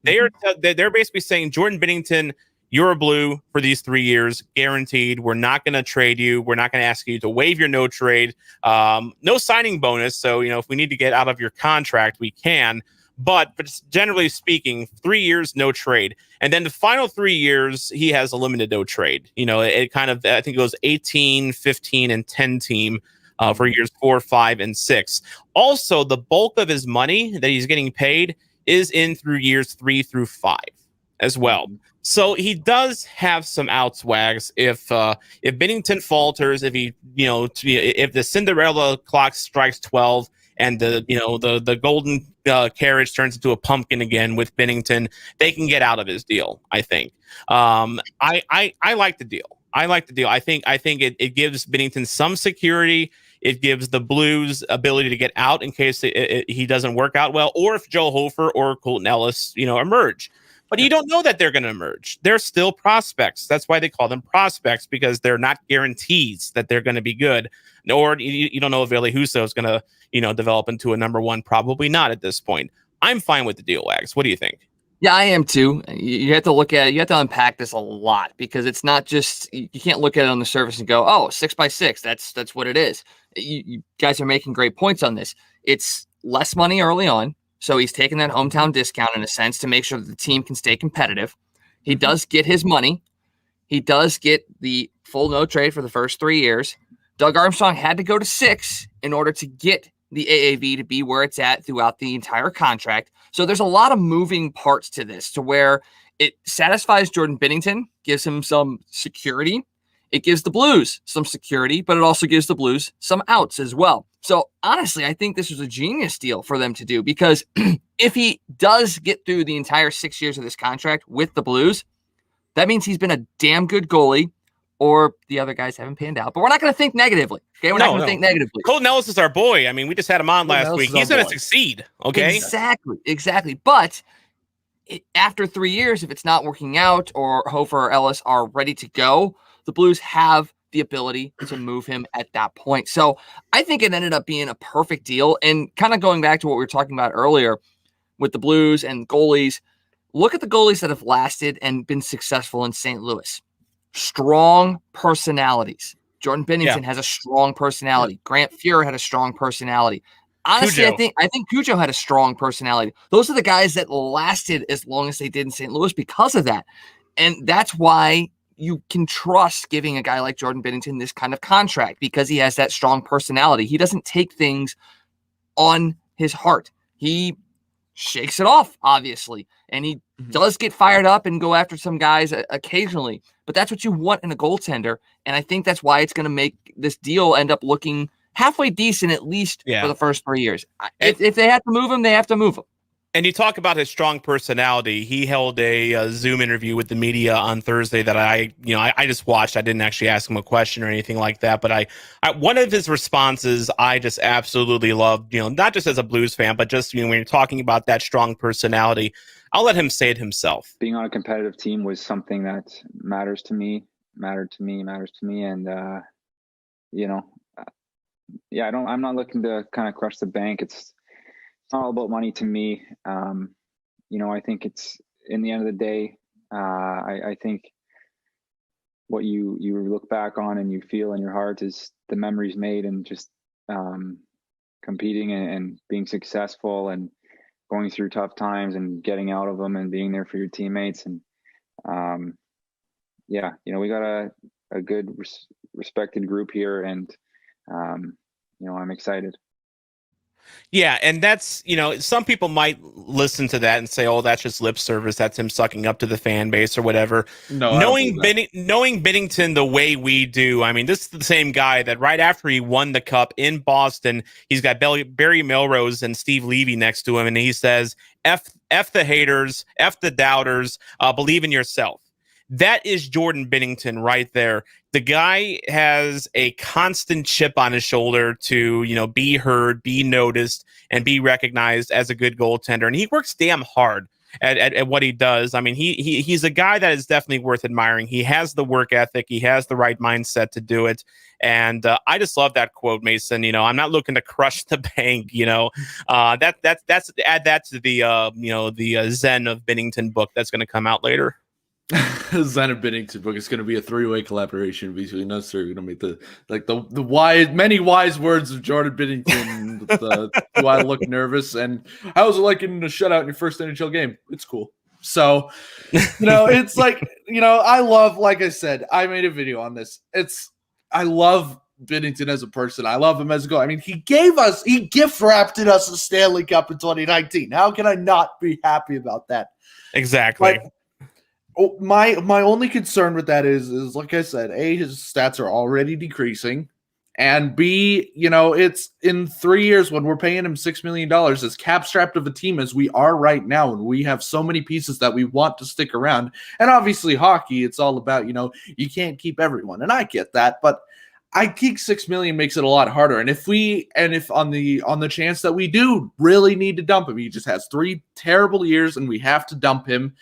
They're basically saying, Jordan Binnington, you're a Blue for these 3 years, guaranteed. We're not going to trade you. We're not going to ask you to waive your no trade, no signing bonus. So if we need to get out of your contract, we can. But generally speaking, 3 years, no trade. And then the final 3 years, he has a limited no trade. It kind of, I think it goes 18, 15, and 10 team for years 4, 5, and 6. Also, the bulk of his money that he's getting paid is in through years 3 through 5 as well. So he does have some outs, Wags. If Binnington falters, if the Cinderella clock strikes 12 and the golden carriage turns into a pumpkin again with Binnington, they can get out of his deal, I think. I like the deal. I think it gives Binnington some security. It gives the Blues ability to get out in case he doesn't work out well, or if Joe Hofer or Colton Ellis, emerge. But you don't know that they're going to emerge. They're still prospects. That's why they call them prospects, because they're not guarantees that they're going to be good. Or you don't know if Ville Husso is going to, develop into a number one. Probably not at this point. I'm fine with the deal, Wags. What do you think? Yeah, I am too. You have to look at it. You have to unpack this a lot, because it's not just, you can't look at it on the surface and go, oh, 6x6. That's what it is. You guys are making great points on this. It's less money early on. So he's taking that hometown discount in a sense to make sure that the team can stay competitive. He does get his money. He does get the full no trade for the first 3 years. Doug Armstrong had to go to 6 in order to get the AAV to be where it's at throughout the entire contract. So there's a lot of moving parts to this, to where it satisfies Jordan Binnington, gives him some security. It gives the Blues some security, but it also gives the Blues some outs as well. So honestly, I think this was a genius deal for them to do, because if he does get through the entire 6 years of this contract with the Blues, that means he's been a damn good goalie, or the other guys haven't panned out. But we're not going to think negatively. Okay, we're not going to think negatively. Colton Ellis is our boy. I mean, we just had him on last week. He's going to succeed. Okay, exactly. But after 3 years, if it's not working out, or Hofer or Ellis are ready to go, the Blues have the ability to move him at that point. So I think it ended up being a perfect deal. And kind of going back to what we were talking about earlier with the Blues and goalies, look at the goalies that have lasted and been successful in St. Louis. Strong personalities. Jordan Binnington has a strong personality. Grant Fuhr had a strong personality. honestly, Cujo. I think Cujo had a strong personality. Those are the guys that lasted as long as they did in St. Louis because of that. And that's why you can trust giving a guy like Jordan Binnington this kind of contract, because he has that strong personality. He doesn't take things on his heart. He shakes it off, obviously, and he does get fired up and go after some guys occasionally, but that's what you want in a goaltender, and I think that's why it's going to make this deal end up looking halfway decent, at least for the first 3 years. If they have to move him, they have to move him. And you talk about his strong personality. He held a Zoom interview with the media on Thursday that I just watched. I didn't actually ask him a question or anything like that, but I one of his responses I just absolutely loved. Not just as a Blues fan, but just when you're talking about that strong personality. I'll let him say it himself. Being on a competitive team was something that mattered to me, and I'm not looking to kind of crush the bank. It's all about money to me. I think it's, in the end of the day, I think what you look back on and you feel in your heart is the memories made, and just competing and being successful and going through tough times and getting out of them and being there for your teammates. And we got a good respected group here, and I'm excited. Yeah, and that's, some people might listen to that and say, oh, that's just lip service. That's him sucking up to the fan base or whatever. No, knowing Binnington the way we do, I mean, this is the same guy that right after he won the cup in Boston, he's got Barry Melrose and Steve Levy next to him, and he says, F the haters, F the doubters, believe in yourself. That is Jordan Binnington right there. The guy has a constant chip on his shoulder to, be heard, be noticed, and be recognized as a good goaltender. And he works damn hard at what he does. I mean, he's a guy that is definitely worth admiring. He has the work ethic. He has the right mindset to do it. And I just love that quote, Mason. I'm not looking to crush the bank. That's add that to the Zen of Binnington book that's going to come out later. Zen of Binnington book is going to be a 3-way collaboration between us. We're going to make the wise, many wise words of Jordan Binnington. Do I look nervous? And how was it like getting a shutout in your first NHL game? It's cool. So, it's like, I love, like I said, I made a video on this. I love Binnington as a person. I love him as a goal. I mean, he gift wrapped us a Stanley Cup in 2019. How can I not be happy about that? Exactly. My only concern with that is like I said, A, his stats are already decreasing, and B, it's in 3 years when we're paying him $6 million, as cap strapped of a team as we are right now, and we have so many pieces that we want to stick around. And obviously hockey, it's all about, you can't keep everyone, and I get that, but I think $6 million makes it a lot harder. And if on the chance that we do really need to dump him, he just has 3 terrible years and we have to dump him,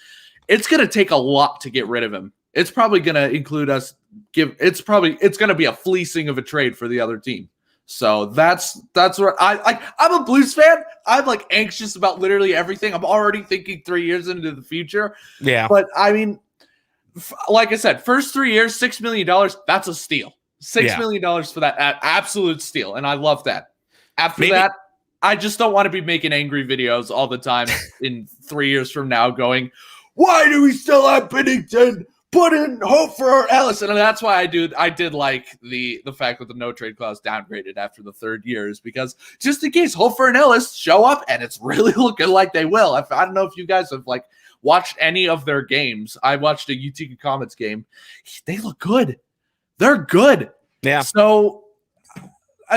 it's going to take a lot to get rid of him. It's probably going to include us. It's going to be a fleecing of a trade for the other team. So that's where I'm a Blues fan. I'm like anxious about literally everything. I'm already thinking 3 years into the future. Yeah. But I mean, like I said, first 3 years, $6 million. That's a steal. $6 million for that absolute steal. And I love that. After that, I just don't want to be making angry videos all the time in 3 years from now going, why do we still have Binnington? Put in Hofer or Ellis. And that's why I did like the fact that the no trade clause downgraded after the 3rd year, is because just in case Hofer and Ellis show up, and it's really looking like they will. I don't know if you guys have watched any of their games. I watched a UT Comets game. They look good. They're good. Yeah. So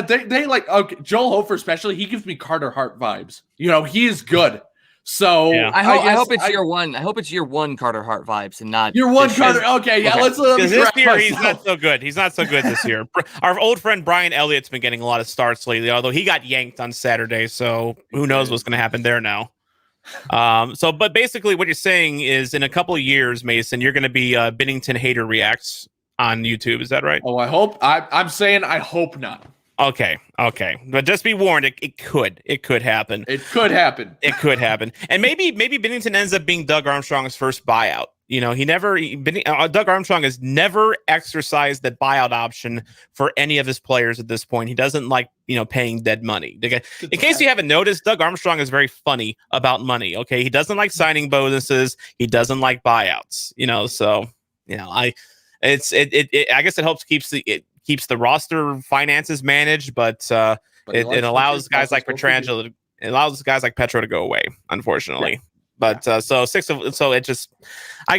they okay, Joel Hofer especially, he gives me Carter Hart vibes. He is good. So yeah. I hope it's year one. I hope it's year one Carter Hart vibes and not year one Carter. Okay, yeah. Okay. Let's this year he's not so good. He's not so good this year. Our old friend Brian Elliott's been getting a lot of starts lately, although he got yanked on Saturday. So who knows what's going to happen there now. But basically what you're saying is in a couple of years, Mason, you're going to be Binnington hater reacts on YouTube. Is that right? Oh, I hope. I'm saying I hope not. Okay. But just be warned, it could happen. It could happen. And maybe Binnington ends up being Doug Armstrong's first buyout. Doug Armstrong has never exercised that buyout option for any of his players at this point. He doesn't like, paying dead money. In case you haven't noticed, Doug Armstrong is very funny about money. Okay. He doesn't like signing bonuses. He doesn't like buyouts, I guess it helps keeps the roster finances managed, but it allows guys like Petrangelo, it allows guys like Petro to go away, unfortunately. Yeah. But I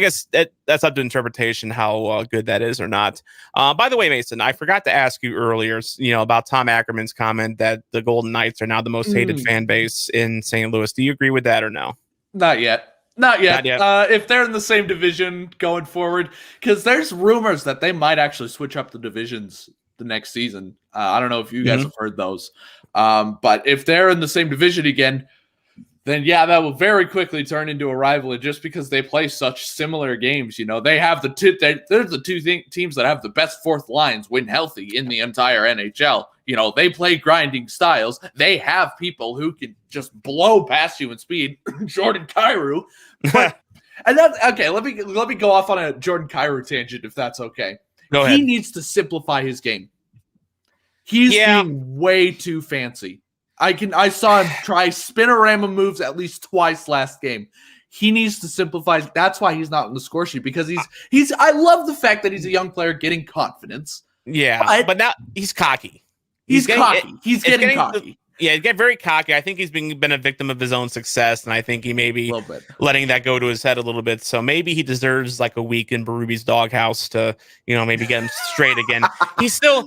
guess that's up to interpretation how good that is or not. By the way, Mason, I forgot to ask you earlier, about Tom Ackerman's comment that the Golden Knights are now the most hated fan base in St. Louis. Do you agree with that or no? Not yet. If they're in the same division going forward, because there's rumors that they might actually switch up the divisions the next season. I don't know if you guys have heard those. But if they're in the same division again, then that will very quickly turn into a rivalry just because they play such similar games. They have they're the two teams that have the best fourth lines when healthy in the entire NHL. They play grinding styles. They have people who can just blow past you in speed. Jordan Kyrou. And that's okay. Let me go off on a Jordan Kyrou tangent if that's okay. Go ahead. He needs to simplify his game. He's being way too fancy. I saw him try spinorama moves at least twice last game. He needs to simplify. That's why he's not on the score sheet, because he's I love the fact that he's a young player getting confidence. Yeah, but now he's cocky. He's cocky. He's getting cocky. He's getting very cocky. I think he's been a victim of his own success, and I think he may be letting that go to his head a little bit. So maybe he deserves like a week in Berube's doghouse to, maybe get him straight again. He's still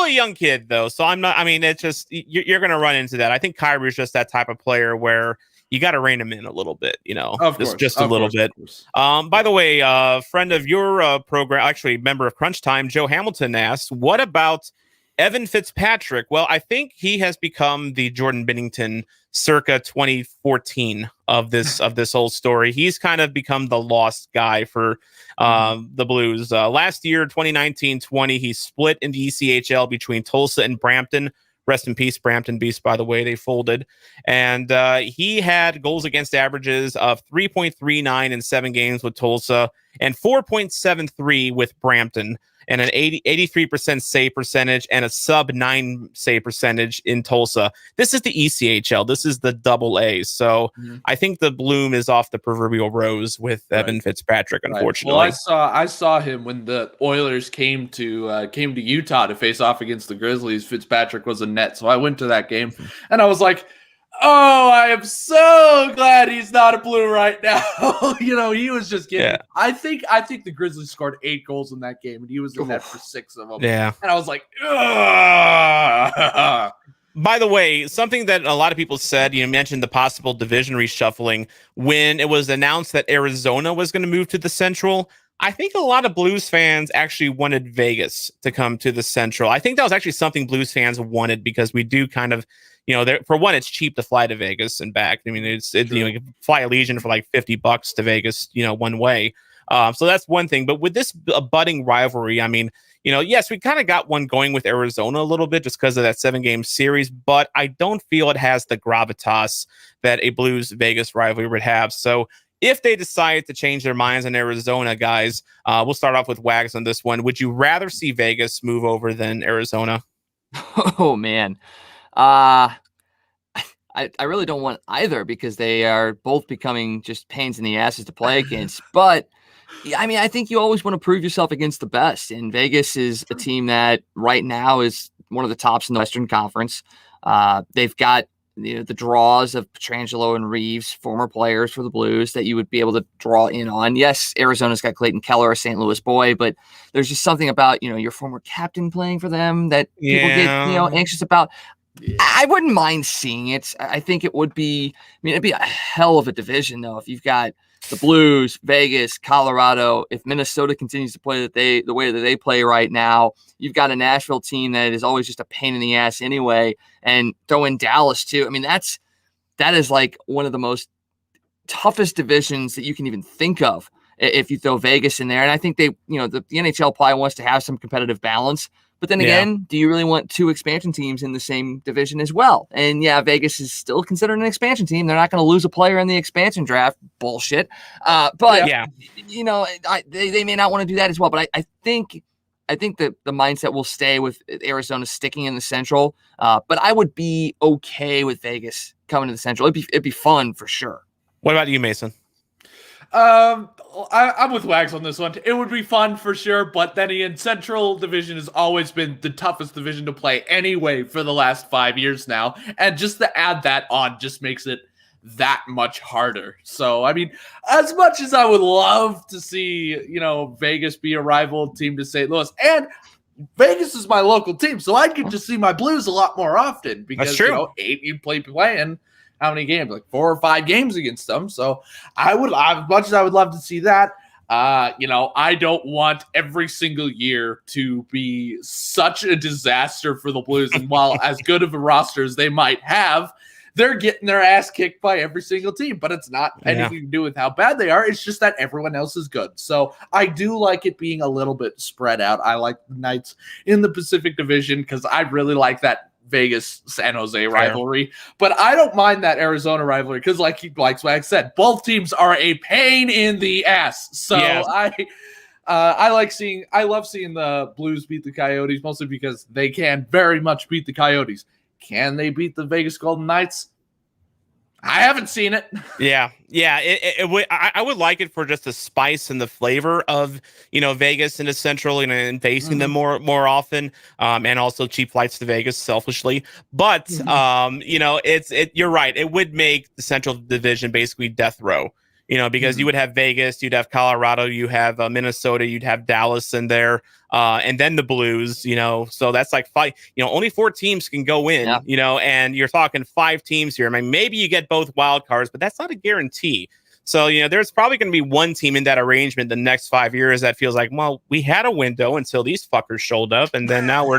a young kid though, so I'm not. I mean, it's just you're going to run into that. I think Kyrie is just that type of player where you got to rein him in a little bit, just a little bit. By the way, friend of your program, actually member of Crunch Time, Joe Hamilton asked, "What about Evan Fitzpatrick?" Well, I think he has become the Jordan Binnington circa 2014 of this whole story. He's kind of become the lost guy for the Blues. Last year, 2019-20, he split in the ECHL between Tulsa and Brampton. Rest in peace, Brampton Beast, by the way, they folded. And he had goals against averages of 3.39 in 7 games with Tulsa and 4.73 with Brampton, and an 83% save percentage and a sub-9 save percentage in Tulsa. This is the ECHL. This is the AA. So I think the bloom is off the proverbial rose with Evan Fitzpatrick, unfortunately. Well, I saw him when the Oilers came to Utah to face off against the Grizzlies. Fitzpatrick was a net, so I went to that game, and I was like, oh, I am so glad he's not a Blue right now. He was just getting. Yeah. I think the Grizzlies scored 8 goals in that game, and he was in net for 6 of them. Yeah, and I was like, ugh. By the way, something that a lot of people said, you mentioned the possible division reshuffling when it was announced that Arizona was going to move to the Central. I think a lot of Blues fans actually wanted Vegas to come to the Central. I think that was actually something Blues fans wanted because we do kind of. For one, it's cheap to fly to Vegas and back. I mean, you can fly Allegiant for like $50 to Vegas, one way. So that's one thing. But with this budding rivalry, I mean, yes, we kind of got one going with Arizona a little bit just because of that 7-game series, but I don't feel it has the gravitas that a Blues Vegas rivalry would have. So if they decide to change their minds in Arizona, guys, we'll start off with Wags on this one. Would you rather see Vegas move over than Arizona? Oh, man. I really don't want either because they are both becoming just pains in the asses to play against. But I mean, I think you always want to prove yourself against the best. And Vegas is a team that right now is one of the tops in the Western Conference. They've got the draws of Petrangelo and Reeves, former players for the Blues that you would be able to draw in on. Yes, Arizona's got Clayton Keller, a St. Louis boy, but there's just something about your former captain playing for them that people get anxious about. I wouldn't mind seeing it. I think it would be. I mean, it'd be a hell of a division, though, if you've got the Blues, Vegas, Colorado. If Minnesota continues to play the way that they play right now, you've got a Nashville team that is always just a pain in the ass anyway, and throw in Dallas too. I mean, that is like one of the most toughest divisions that you can even think of if you throw Vegas in there. And I think they, the NHL probably wants to have some competitive balance. But then again, do you really want 2 expansion teams in the same division as well? And yeah, Vegas is still considered an expansion team. They're not going to lose a player in the expansion draft. Bullshit. But you know, they may not want to do that as well. But I think that the mindset will stay with Arizona sticking in the Central. But I would be okay with Vegas coming to the Central. It'd be fun for sure. What about you, Mason? I'm with Wags on this one. It would be fun for sure, but then again, Central Division has always been the toughest division to play anyway for the last 5 years now, and just to add that on just makes it that much harder. So, I mean, as much as I would love to see, you know, Vegas be a rival team to St. Louis, and Vegas is my local team, so I'd get to see my Blues a lot more often because, you know, 8 you'd playing. How many games? Like 4 or 5 games against them. So as much as I would love to see that, you know, I don't want every single year to be such a disaster for the Blues. And while as good of a roster as they might have, they're getting their ass kicked by every single team. But it's not anything to do with how bad they are. It's just that everyone else is good. So I do like it being a little bit spread out. I like the Knights in the Pacific Division because I really like that Vegas San Jose rivalry, but I don't mind that Arizona rivalry because, like Swag said, both teams are a pain in the ass. So I love seeing the Blues beat the Coyotes mostly because they can very much beat the Coyotes. Can they beat the Vegas Golden Knights? I haven't seen it. I would like it for just the spice and the flavor of, you know, Vegas into Central and facing them more often, and also cheap flights to Vegas selfishly. But you know, you're right. It would make the Central Division basically death row. You know, because you would have Vegas, you'd have Colorado, you have Minnesota, you'd have Dallas in there, and then the Blues, you know, so that's like 5, you know, only 4 teams can go in, you know, and you're talking 5 teams here. I mean, maybe you get both wild cards, but that's not a guarantee. So, you know, there's probably going to be one team in that arrangement the next 5 years that feels like, well, we had a window until these fuckers showed up, and then now we've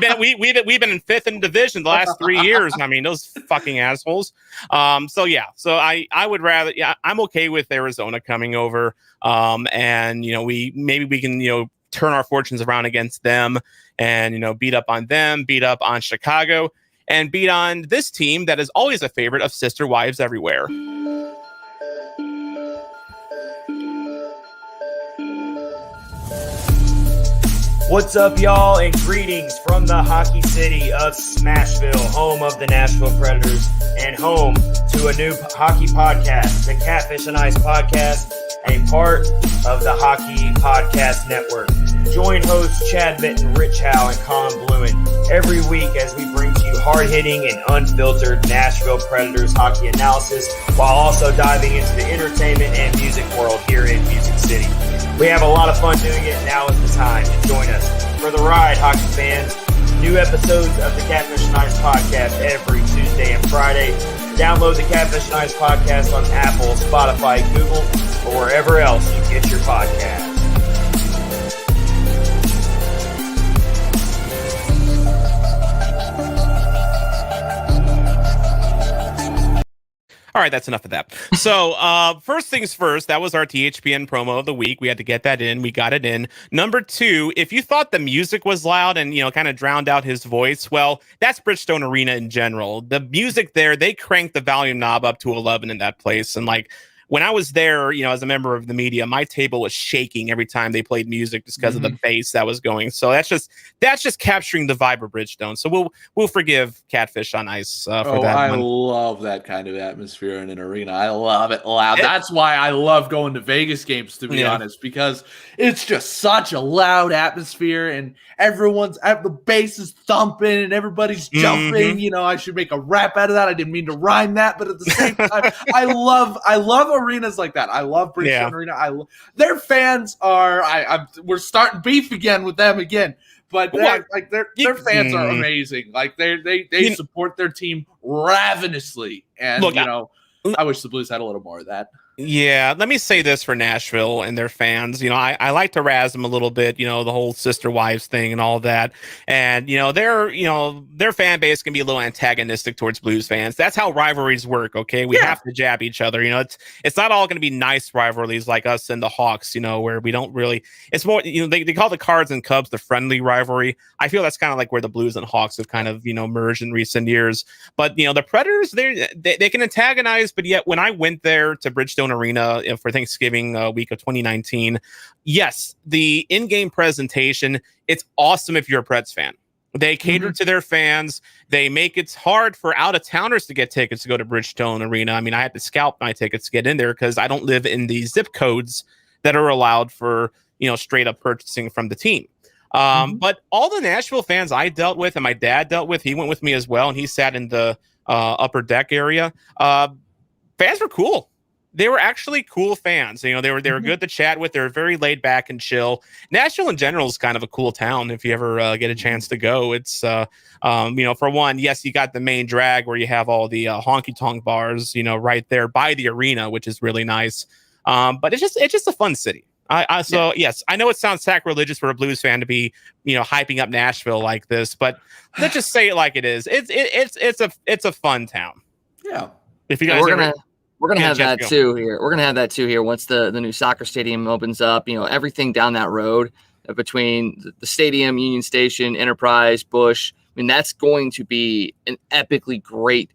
been in 5th in division the last 3 years. I mean, those fucking assholes. So I would rather, I'm okay with Arizona coming over, and you know, we can, you know, turn our fortunes around against them, and you know, beat up on them, beat up on Chicago, and beat on this team that is always a favorite of Sister Wives Everywhere. What's up, y'all, and greetings from the hockey city of Smashville, home of the Nashville Predators, and home to a new hockey podcast, the Catfish and Ice Podcast, a part of the Hockey Podcast Network. Join hosts Chad Mitten, Rich Howe, and Colin Bluin every week as we bring to you hard-hitting and unfiltered Nashville Predators hockey analysis, while also diving into the entertainment and music world here in Music City. We have a lot of fun doing it. Now is the time to join us for the ride, hockey fans. New episodes of the Catfish and Ice Podcast every Tuesday and Friday. Download the Catfish and Ice Podcast on Apple, Spotify, Google, or wherever else you get your podcast. All right, that's enough of that. So, first things first, that was our THPN promo of the week. We had to get that in. We got it in. Number 2, if you thought the music was loud and, you know, kind of drowned out his voice, well, that's Bridgestone Arena in general. The music there, they cranked the volume knob up to 11 in that place. And, like, when I was there, you know, as a member of the media, my table was shaking every time they played music just because of the bass that was going. So that's just capturing the vibe of Bridgestone. So we'll forgive Catfish on Ice for that. I love that kind of atmosphere in an arena. I love it loud. That's why I love going to Vegas games, to be honest, because it's just such a loud atmosphere and everyone's at the bass is thumping and everybody's jumping. You know, I should make a rap out of that. I didn't mean to rhyme that, but at the same time, I love arenas like that. I love Bridgestone Arena. Their fans are. We're starting beef again with them again, but their fans are amazing. Like they support their team ravenously, and look, you know, I wish the Blues had a little more of that. Yeah, let me say this for Nashville and their fans. I like to razz them a little bit, the whole sister wives thing and all that. And, their fan base can be a little antagonistic towards Blues fans. That's how rivalries work, okay? We have to jab each other. It's not all going to be nice rivalries like us and the Hawks, where we don't really, it's more, they call the Cards and Cubs the friendly rivalry. I feel that's kind of like where the Blues and Hawks have kind of, merged in recent years. But, the Predators, they can antagonize, but yet when I went there to Bridgestone Arena for Thanksgiving week of 2019, yes, the in-game presentation, it's awesome if you're a Preds fan. They cater to their fans. They make it hard for out-of-towners to get tickets to go to Bridgestone Arena. I mean, I had to scalp my tickets to get in there because I don't live in the zip codes that are allowed for, straight up purchasing from the team. But all the Nashville fans I dealt with and my dad dealt with, he went with me as well, and he sat in the upper deck area. Fans were cool. They were actually cool fans. They were good to chat with. They were very laid back and chill. Nashville in general is kind of a cool town if you ever get a chance to go. It's for one, yes, you got the main drag where you have all the honky tonk bars, right there by the arena, which is really nice. But it's just a fun city. Yes, I know it sounds sacrilegious for a Blues fan to be, hyping up Nashville like this, but let's just say it like it is. It's a fun town. Yeah. If you guys we're gonna have that too here. We're gonna have that too here once the new soccer stadium opens up. Everything down that road between the stadium, Union Station, Enterprise, Bush. I mean, that's going to be an epically great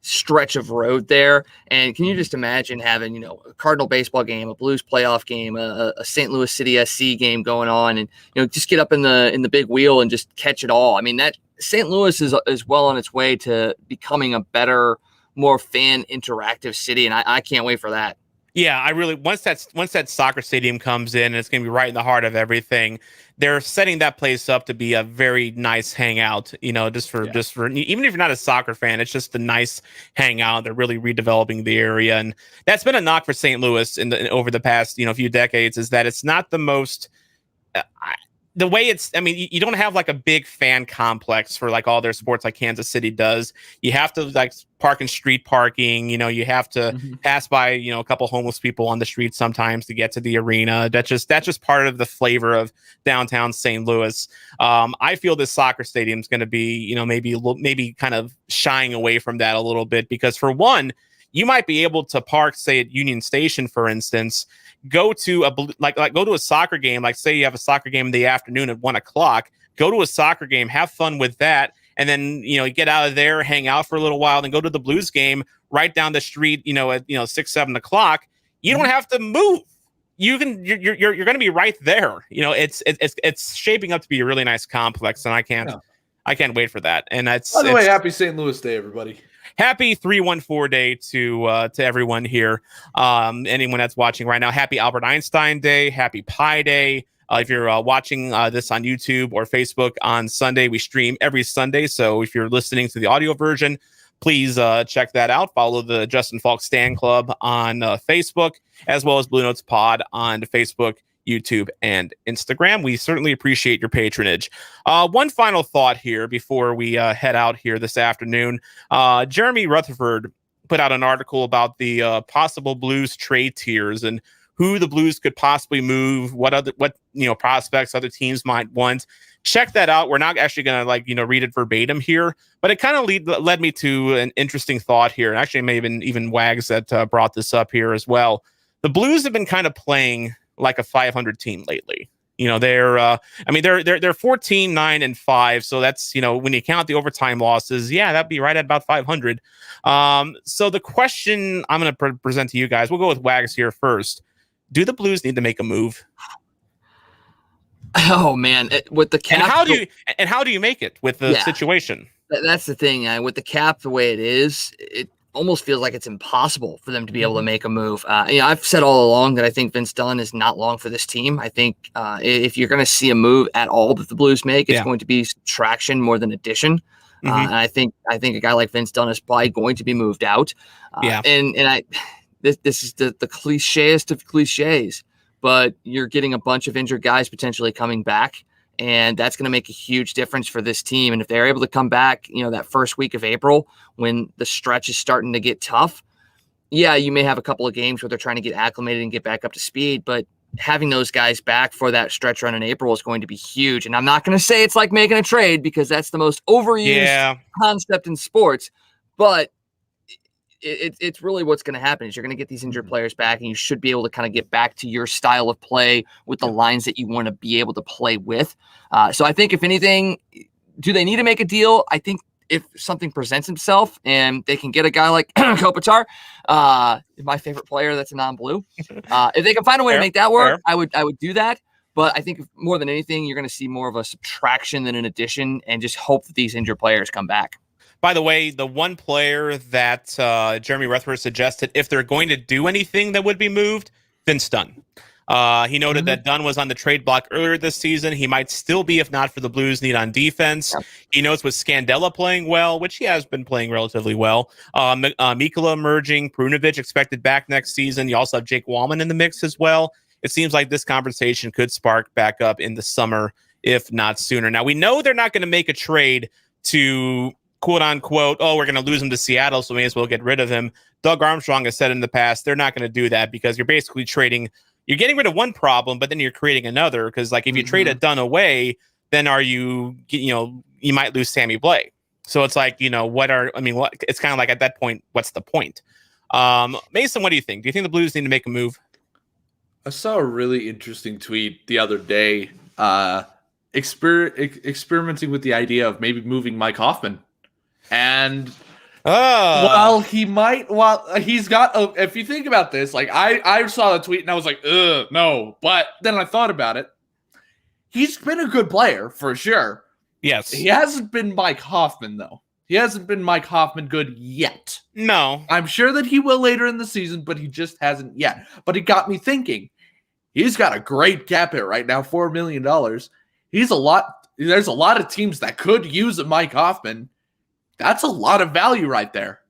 stretch of road there. And can you just imagine having, a Cardinal baseball game, a Blues playoff game, a St. Louis City SC game going on, and just get up in the big wheel and just catch it all. I mean, that St. Louis is well on its way to becoming a better, more fan interactive city, and I can't wait for that. Yeah, I really once that soccer stadium comes in, and it's going to be right in the heart of everything. They're setting that place up to be a very nice hangout. Just for even if you're not a soccer fan, it's just a nice hangout. They're really redeveloping the area, and that's been a knock for St. Louis over the past few decades, is that it's not the most. The way you don't have like a big fan complex for like all their sports like Kansas City does. You have to like park in street parking, you have to pass by, a couple homeless people on the street sometimes to get to the arena. That's just part of the flavor of downtown St. Louis. I feel this soccer stadium is going to be, maybe kind of shying away from that a little bit, because for one, you might be able to park, say at Union Station, for instance, go to a soccer game. Like say you have a soccer game in the afternoon at 1:00, go to a soccer game, have fun with that. And then, you get out of there, hang out for a little while, then go to the Blues game right down the street, at 6, 7 o'clock. You don't have to move. You're going to be right there. It's shaping up to be a really nice complex, and I can't wait for that. And that's, by the way, happy St. Louis Day, everybody. Happy 314 Day to everyone here. Anyone that's watching right now, happy Albert Einstein Day, happy Pi Day. If you're watching this on YouTube or Facebook on Sunday, we stream every Sunday. So if you're listening to the audio version, please check that out. Follow the Justin Falk Stan Club on Facebook, as well as Bluenotes Pod on Facebook, YouTube, and Instagram. We certainly appreciate your patronage. One final thought here before we head out here this afternoon. Jeremy Rutherford put out an article about the possible Blues trade tiers and who the Blues could possibly move, what prospects other teams might want. Check that out. We're not actually going to read it verbatim here, but it kind of led me to an interesting thought here. And actually, maybe even Wags that brought this up here as well. The Blues have been kind of playing like a 500 team lately. They're 14, 9, and 5. So that's, when you count the overtime losses, that'd be right at about 500. So the question I'm going to present to you guys, we'll go with Wags here first. Do the Blues need to make a move? Oh man, with the cap, and how do you make it with the situation? That's the thing. With the cap the way it is, it almost feels like it's impossible for them to be able to make a move. I've said all along that I think Vince Dunn is not long for this team. I think if you're going to see a move at all that the Blues make, it's going to be subtraction more than addition. And I think a guy like Vince Dunn is probably going to be moved out. This is the clicheist of cliches, but you're getting a bunch of injured guys potentially coming back, and that's going to make a huge difference for this team. And if they're able to come back, that first week of April when the stretch is starting to get tough, yeah, you may have a couple of games where they're trying to get acclimated and get back up to speed, but having those guys back for that stretch run in April is going to be huge. And I'm not going to say it's like making a trade because that's the most overused concept in sports, but it's really what's going to happen is you're going to get these injured players back, and you should be able to kind of get back to your style of play with the lines that you want to be able to play with. So I think if anything, do they need to make a deal? I think if something presents itself and they can get a guy like Kopitar, my favorite player that's a non-blue, if they can find a way to make that work, I would do that. But I think more than anything, you're going to see more of a subtraction than an addition, and just hope that these injured players come back. By the way, the one player that Jeremy Rutherford suggested, if they're going to do anything that would be moved, Vince Dunn. He noted that Dunn was on the trade block earlier this season. He might still be if not for the Blues' need on defense. Yep. He knows with Scandella playing well, which he has been playing relatively well. Mikkola emerging, Prunovic expected back next season. You also have Jake Wallman in the mix as well. It seems like this conversation could spark back up in the summer, if not sooner. Now, we know they're not going to make a trade to quote unquote, oh, we're going to lose him to Seattle, so we may as well get rid of him. Doug Armstrong has said in the past, they're not going to do that because you're basically trading, you're getting rid of one problem, but then you're creating another. Because like if you trade a Dunn away, then you might lose Sammy Blais. So it's like, it's kind of like at that point, what's the point? Mason, what do you think? Do you think the Blues need to make a move? I saw a really interesting tweet the other day experimenting with the idea of maybe moving Mike Hoffman. And if you think about this, like I saw the tweet and I was like, no. But then I thought about it. He's been a good player for sure. Yes. He hasn't been Mike Hoffman, though. He hasn't been Mike Hoffman good yet. No. I'm sure that he will later in the season, but he just hasn't yet. But it got me thinking. He's got a great cap hit right now, $4 million. There's a lot of teams that could use a Mike Hoffman. That's a lot of value right there.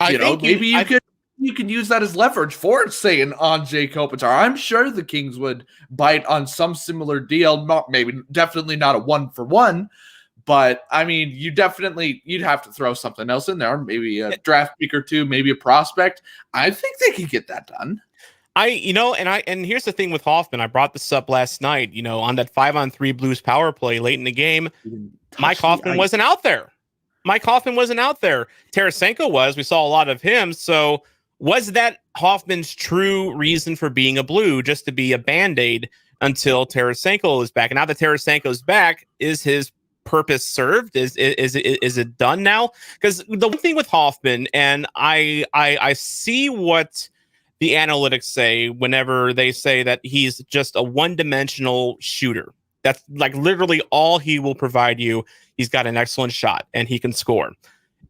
You can use that as leverage for, say, an Anze Kopitar. I'm sure the Kings would bite on some similar deal. Definitely not a 1-for-1, but I mean, you'd have to throw something else in there. Maybe a draft pick or two, maybe a prospect. I think they could get that done. And here's the thing with Hoffman. I brought this up last night. On that 5-on-3 Blues power play late in the game, Mike Hoffman wasn't out there. Tarasenko was. We saw a lot of him. So was that Hoffman's true reason for being a Blue, just to be a Band-Aid until Tarasenko is back? And now that Tarasenko's back, is his purpose served? Is it done now? Because the one thing with Hoffman, and I see what the analytics say whenever they say that he's just a one-dimensional shooter. That's like literally all he will provide you. He's got an excellent shot and he can score.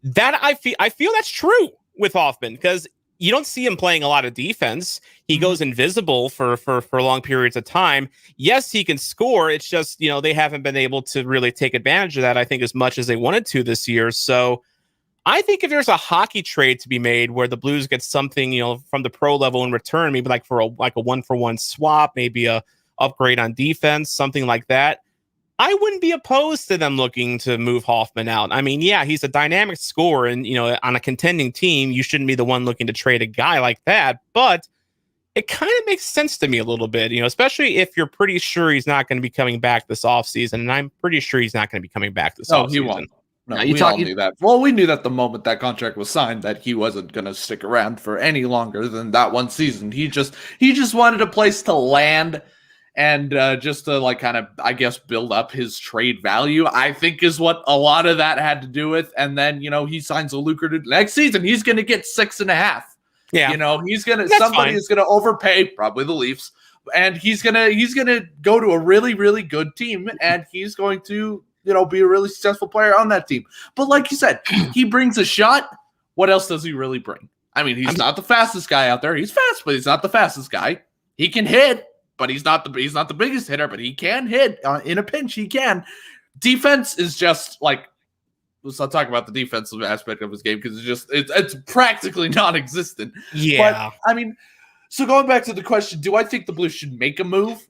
That I feel that's true with Hoffman, because you don't see him playing a lot of defense. He goes invisible for long periods of time. Yes, he can score. It's just, they haven't been able to really take advantage of that, I think, as much as they wanted to this year. So I think if there's a hockey trade to be made where the Blues get something, from the pro level in return, maybe like for a 1-for-1 swap, maybe a upgrade on defense, something like that, I wouldn't be opposed to them looking to move Hoffman out. I mean, yeah, he's a dynamic scorer, and on a contending team, you shouldn't be the one looking to trade a guy like that. But it kind of makes sense to me a little bit, especially if you're pretty sure he's not going to be coming back this offseason, and I'm pretty sure he's not going to be coming back this offseason. He won't. No, we all knew that. Well, we knew that the moment that contract was signed that he wasn't going to stick around for any longer than that one season. He just wanted a place to land and just to kind of, I guess, build up his trade value, I think is what a lot of that had to do with. And then, he signs a lucrative next season. He's going to get 6.5. Yeah. Somebody is going to overpay, probably the Leafs. And he's going to go to a really, really good team. And he's going to, be a really successful player on that team. But like you said, he brings a shot. What else does he really bring? I mean, he's not the fastest guy out there. He's fast, but he's not the fastest guy. He can hit, but he's not the biggest hitter, but he can hit in a pinch. He can. Defense is just like, let's not talk about the defensive aspect of his game because it's practically non-existent. Yeah. But I mean, so going back to the question, do I think the Blues should make a move?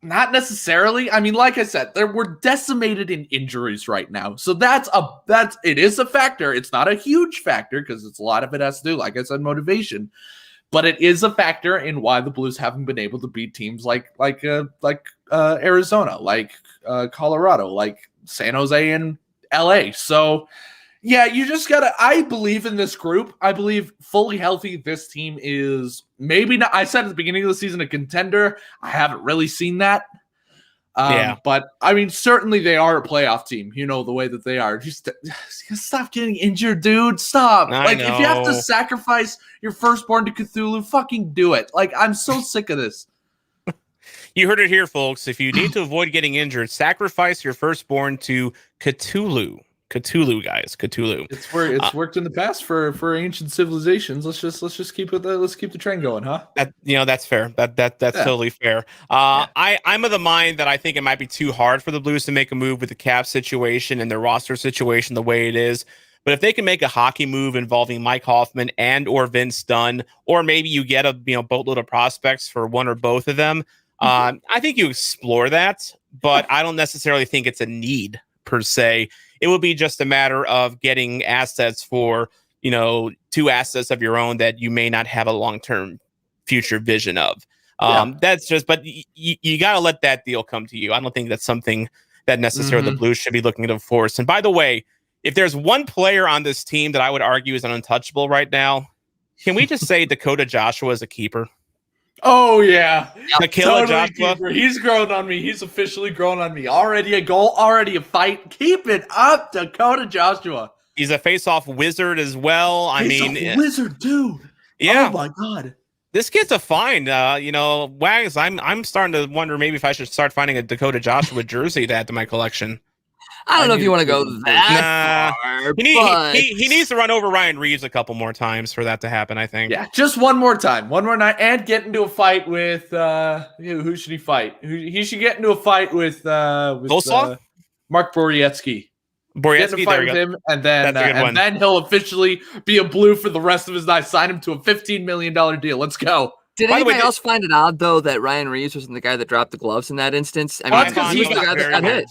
Not necessarily. I mean, like I said, we're decimated in injuries right now. So it is a factor. It's not a huge factor because it's a lot of it has to do, like I said, motivation. But it is a factor in why the Blues haven't been able to beat teams like Arizona, like Colorado, like San Jose and LA. So yeah, you just gotta. I believe in this group. I believe fully healthy, this team is maybe not. I said at the beginning of the season a contender. I haven't really seen that. But I mean, certainly they are a playoff team. You know the way that they are. Just stop getting injured, dude. Stop. If you have to sacrifice your firstborn to Cthulhu, fucking do it. Like, I'm so sick of this. You heard it here, folks. If you need to avoid getting injured, sacrifice your firstborn to Cthulhu. Cthulhu, guys. Cthulhu. It's worked in the past for ancient civilizations. Let's just keep it. Let's keep the trend going, huh? That's fair. That's totally fair. I'm of the mind that I think it might be too hard for the Blues to make a move with the cap situation and their roster situation the way it is. But if they can make a hockey move involving Mike Hoffman and or Vince Dunn, or maybe you get a boatload of prospects for one or both of them, I think you explore that. But I don't necessarily think it's a need per se. It would be just a matter of getting assets for, two assets of your own that you may not have a long-term future vision of. That's just, but you got to let that deal come to you. I don't think that's something that necessarily the Blues should be looking to force. And by the way, if there's one player on this team that I would argue is an untouchable right now, can we just say Dakota Joshua is a keeper? Oh, yeah. Totally Joshua. Keeper. He's grown on me. He's officially grown on me. Already a goal, already a fight. Keep it up, Dakota Joshua. He's a face-off wizard as well. Wizard, dude. Yeah. Oh, my God. This kid's a find. Wags, I'm starting to wonder maybe if I should start finding a Dakota Joshua jersey to add to my collection. I don't know if you want to go that far. He needs to run over Ryan Reeves a couple more times for that to happen, I think. Yeah, just one more time. One more night. And get into a fight with who should he fight? He should get into a fight with Mark Borowiecki. Get in a fight with him, and then he'll officially be a Blue for the rest of his life. Sign him to a $15 million deal. Let's go. Did anybody else find it odd, though, that Ryan Reeves wasn't the guy that dropped the gloves in that instance? I mean, he was the guy that got hit.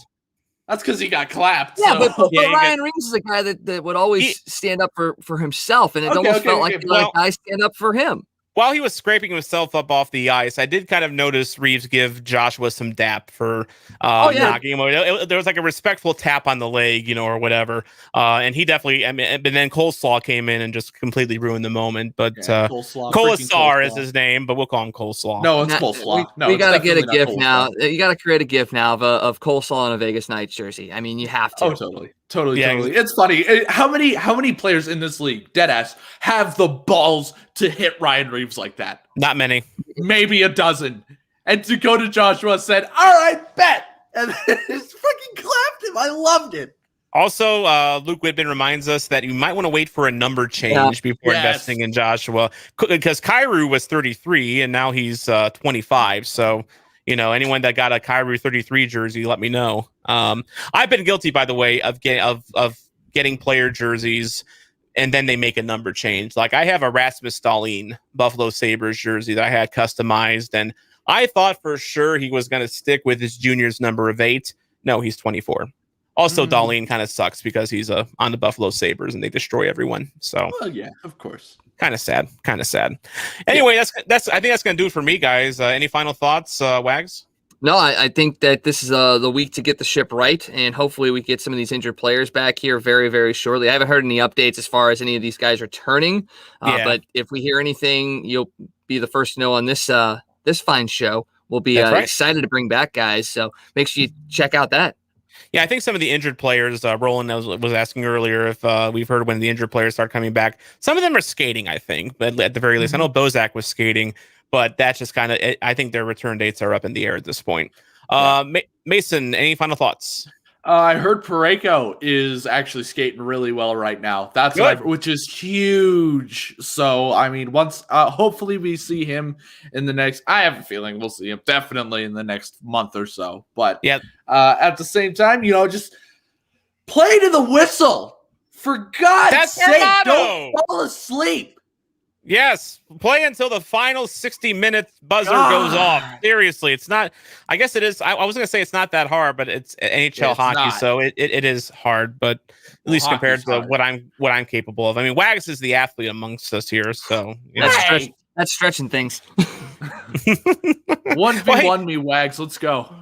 That's because he got clapped. Yeah, but Ryan Reeves is a guy that would always stand up for himself, and it almost felt like he let a guy stand up for him. While he was scraping himself up off the ice, I did kind of notice Reeves give Joshua some dap for knocking him over. There was like a respectful tap on the leg, or whatever. And he definitely, but then Coleslaw came in and just completely ruined the moment. But Coleslaw is his name, but we'll call him Coleslaw. No, it's Coleslaw. We got to get a GIF now. You got to create a GIF now of Coleslaw on a Vegas Knights jersey. I mean, you have to. Oh, totally. It's funny. How many players in this league, deadass, have the balls to hit Ryan Reeves like that? Not many. Maybe a dozen. And Dakota Joshua said, "All right, bet," and just fucking clapped him. I loved it. Also, Luke Whitman reminds us that you might want to wait for a number change before investing in Joshua, because Kyrou was 33 and now he's 25. So, anyone that got a Kyrou 33 jersey, let me know. I've been guilty, by the way, of getting player jerseys and then they make a number change. Like I have a Rasmus Dahlin Buffalo Sabres jersey that I had customized, and I thought for sure he was going to stick with his junior's number of 8. No, he's 24. Also, Dahlin kind of sucks because he's on the Buffalo Sabres and they destroy everyone. So, well, yeah, of course. Kind of sad. Anyway, that's. I think that's gonna do it for me, guys. Any final thoughts, Wags? No, I think that this is the week to get the ship right, and hopefully we get some of these injured players back here very, very shortly. I haven't heard any updates as far as any of these guys returning, but if we hear anything, you'll be the first to know on this this fine show. We'll be excited to bring back guys, so make sure you check out that. Yeah, I think some of the injured players, Roland was asking earlier if we've heard when the injured players start coming back. Some of them are skating, I think, but at the very least. I know Bozak was skating, but that's just kind of, I think their return dates are up in the air at this point. Mason, any final thoughts? I heard Parayko is actually skating really well right now. That's which is huge. So, I mean, once hopefully we see him in the next. I have a feeling we'll see him definitely in the next month or so. But at the same time, just play to the whistle. For God's sake, don't fall asleep. Yes, play until the final 60-minute buzzer goes off. Seriously, it's not. I guess it is. I was going to say it's not that hard, but it's NHL hockey, so it is hard. But at least compared to what I'm capable of. I mean, Wags is the athlete amongst us here, so that's stretching things. 1v1 me, Wags. Let's go.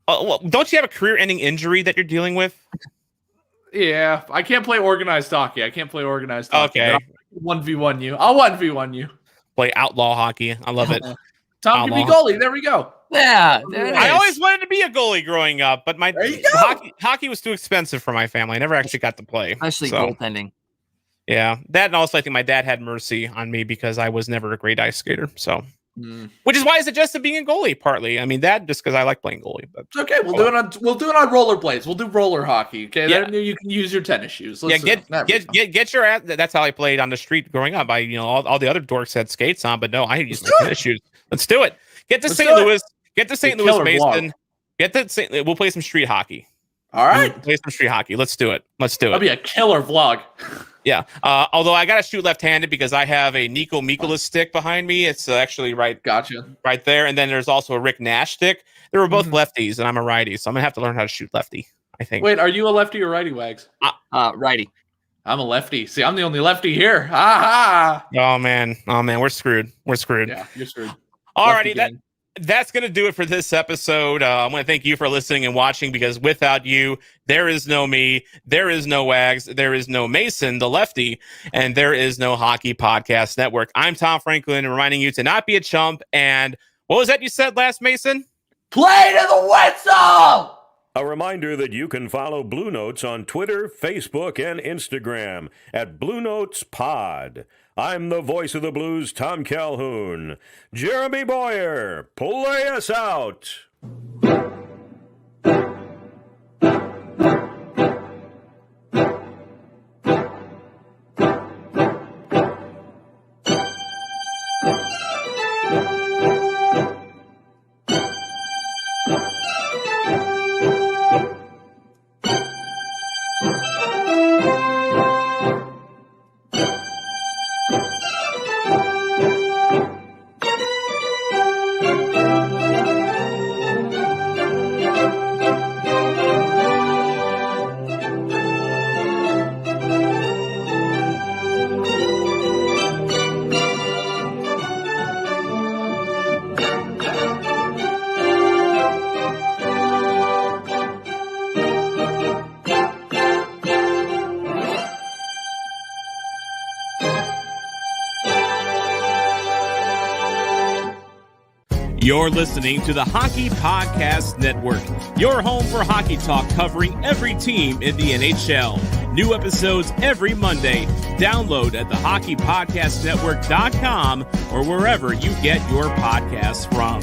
Well, don't you have a career-ending injury that you're dealing with? Yeah, I can't play organized hockey. Okay. 1v1 you. I'll 1v1 you. Play outlaw hockey. I love it. Tom can be goalie. There we go. Yeah, there it is. I always wanted to be a goalie growing up, but my hockey was too expensive for my family. I never actually got to play. Especially goaltending. Yeah, that, and also I think my dad had mercy on me because I was never a great ice skater. So, which is why I suggested being a goalie. Partly, I mean that just because I like playing goalie. But it's okay. We'll do it on rollerblades. We'll do roller hockey. Okay, then you can use your tennis shoes. Get your ass. That's how I played on the street growing up. All the other dorks had skates on, but no, I used my tennis shoes. Let's do it. Get to St. Louis. Get to St. Louis, Mason. Get to St. We'll play some street hockey. All right, play some street hocky. Let's do it. That'll be a killer vlog. Yeah. Although I gotta shoot left-handed because I have a Nico Mikolas stick behind me. It's actually right there. And then there's also a Rick Nash stick. They were both lefties, and I'm a righty, so I'm gonna have to learn how to shoot lefty, I think. Wait, are you a lefty or righty, Wags? Righty. I'm a lefty. See, I'm the only lefty here. Ha ha. Oh man, we're screwed. Yeah, you're screwed. Alrighty, that's going to do it for this episode. I want to thank you for listening and watching, because without you, there is no me, there is no Wags, there is no Mason, the lefty, and there is no Hockey Podcast Network. I'm Tom Franklin, reminding you to not be a chump. And what was that you said last, Mason? Play to the whistle! A reminder that you can follow Blue Notes on Twitter, Facebook, and Instagram at Bluenotes Pod. I'm the voice of the Blues, Tom Calhoun. Jeremy Boyer, play us out. You're listening to the Hockey Podcast Network, your home for hockey talk covering every team in the NHL. New episodes every Monday. Download at thehockeypodcastnetwork.com or wherever you get your podcasts from.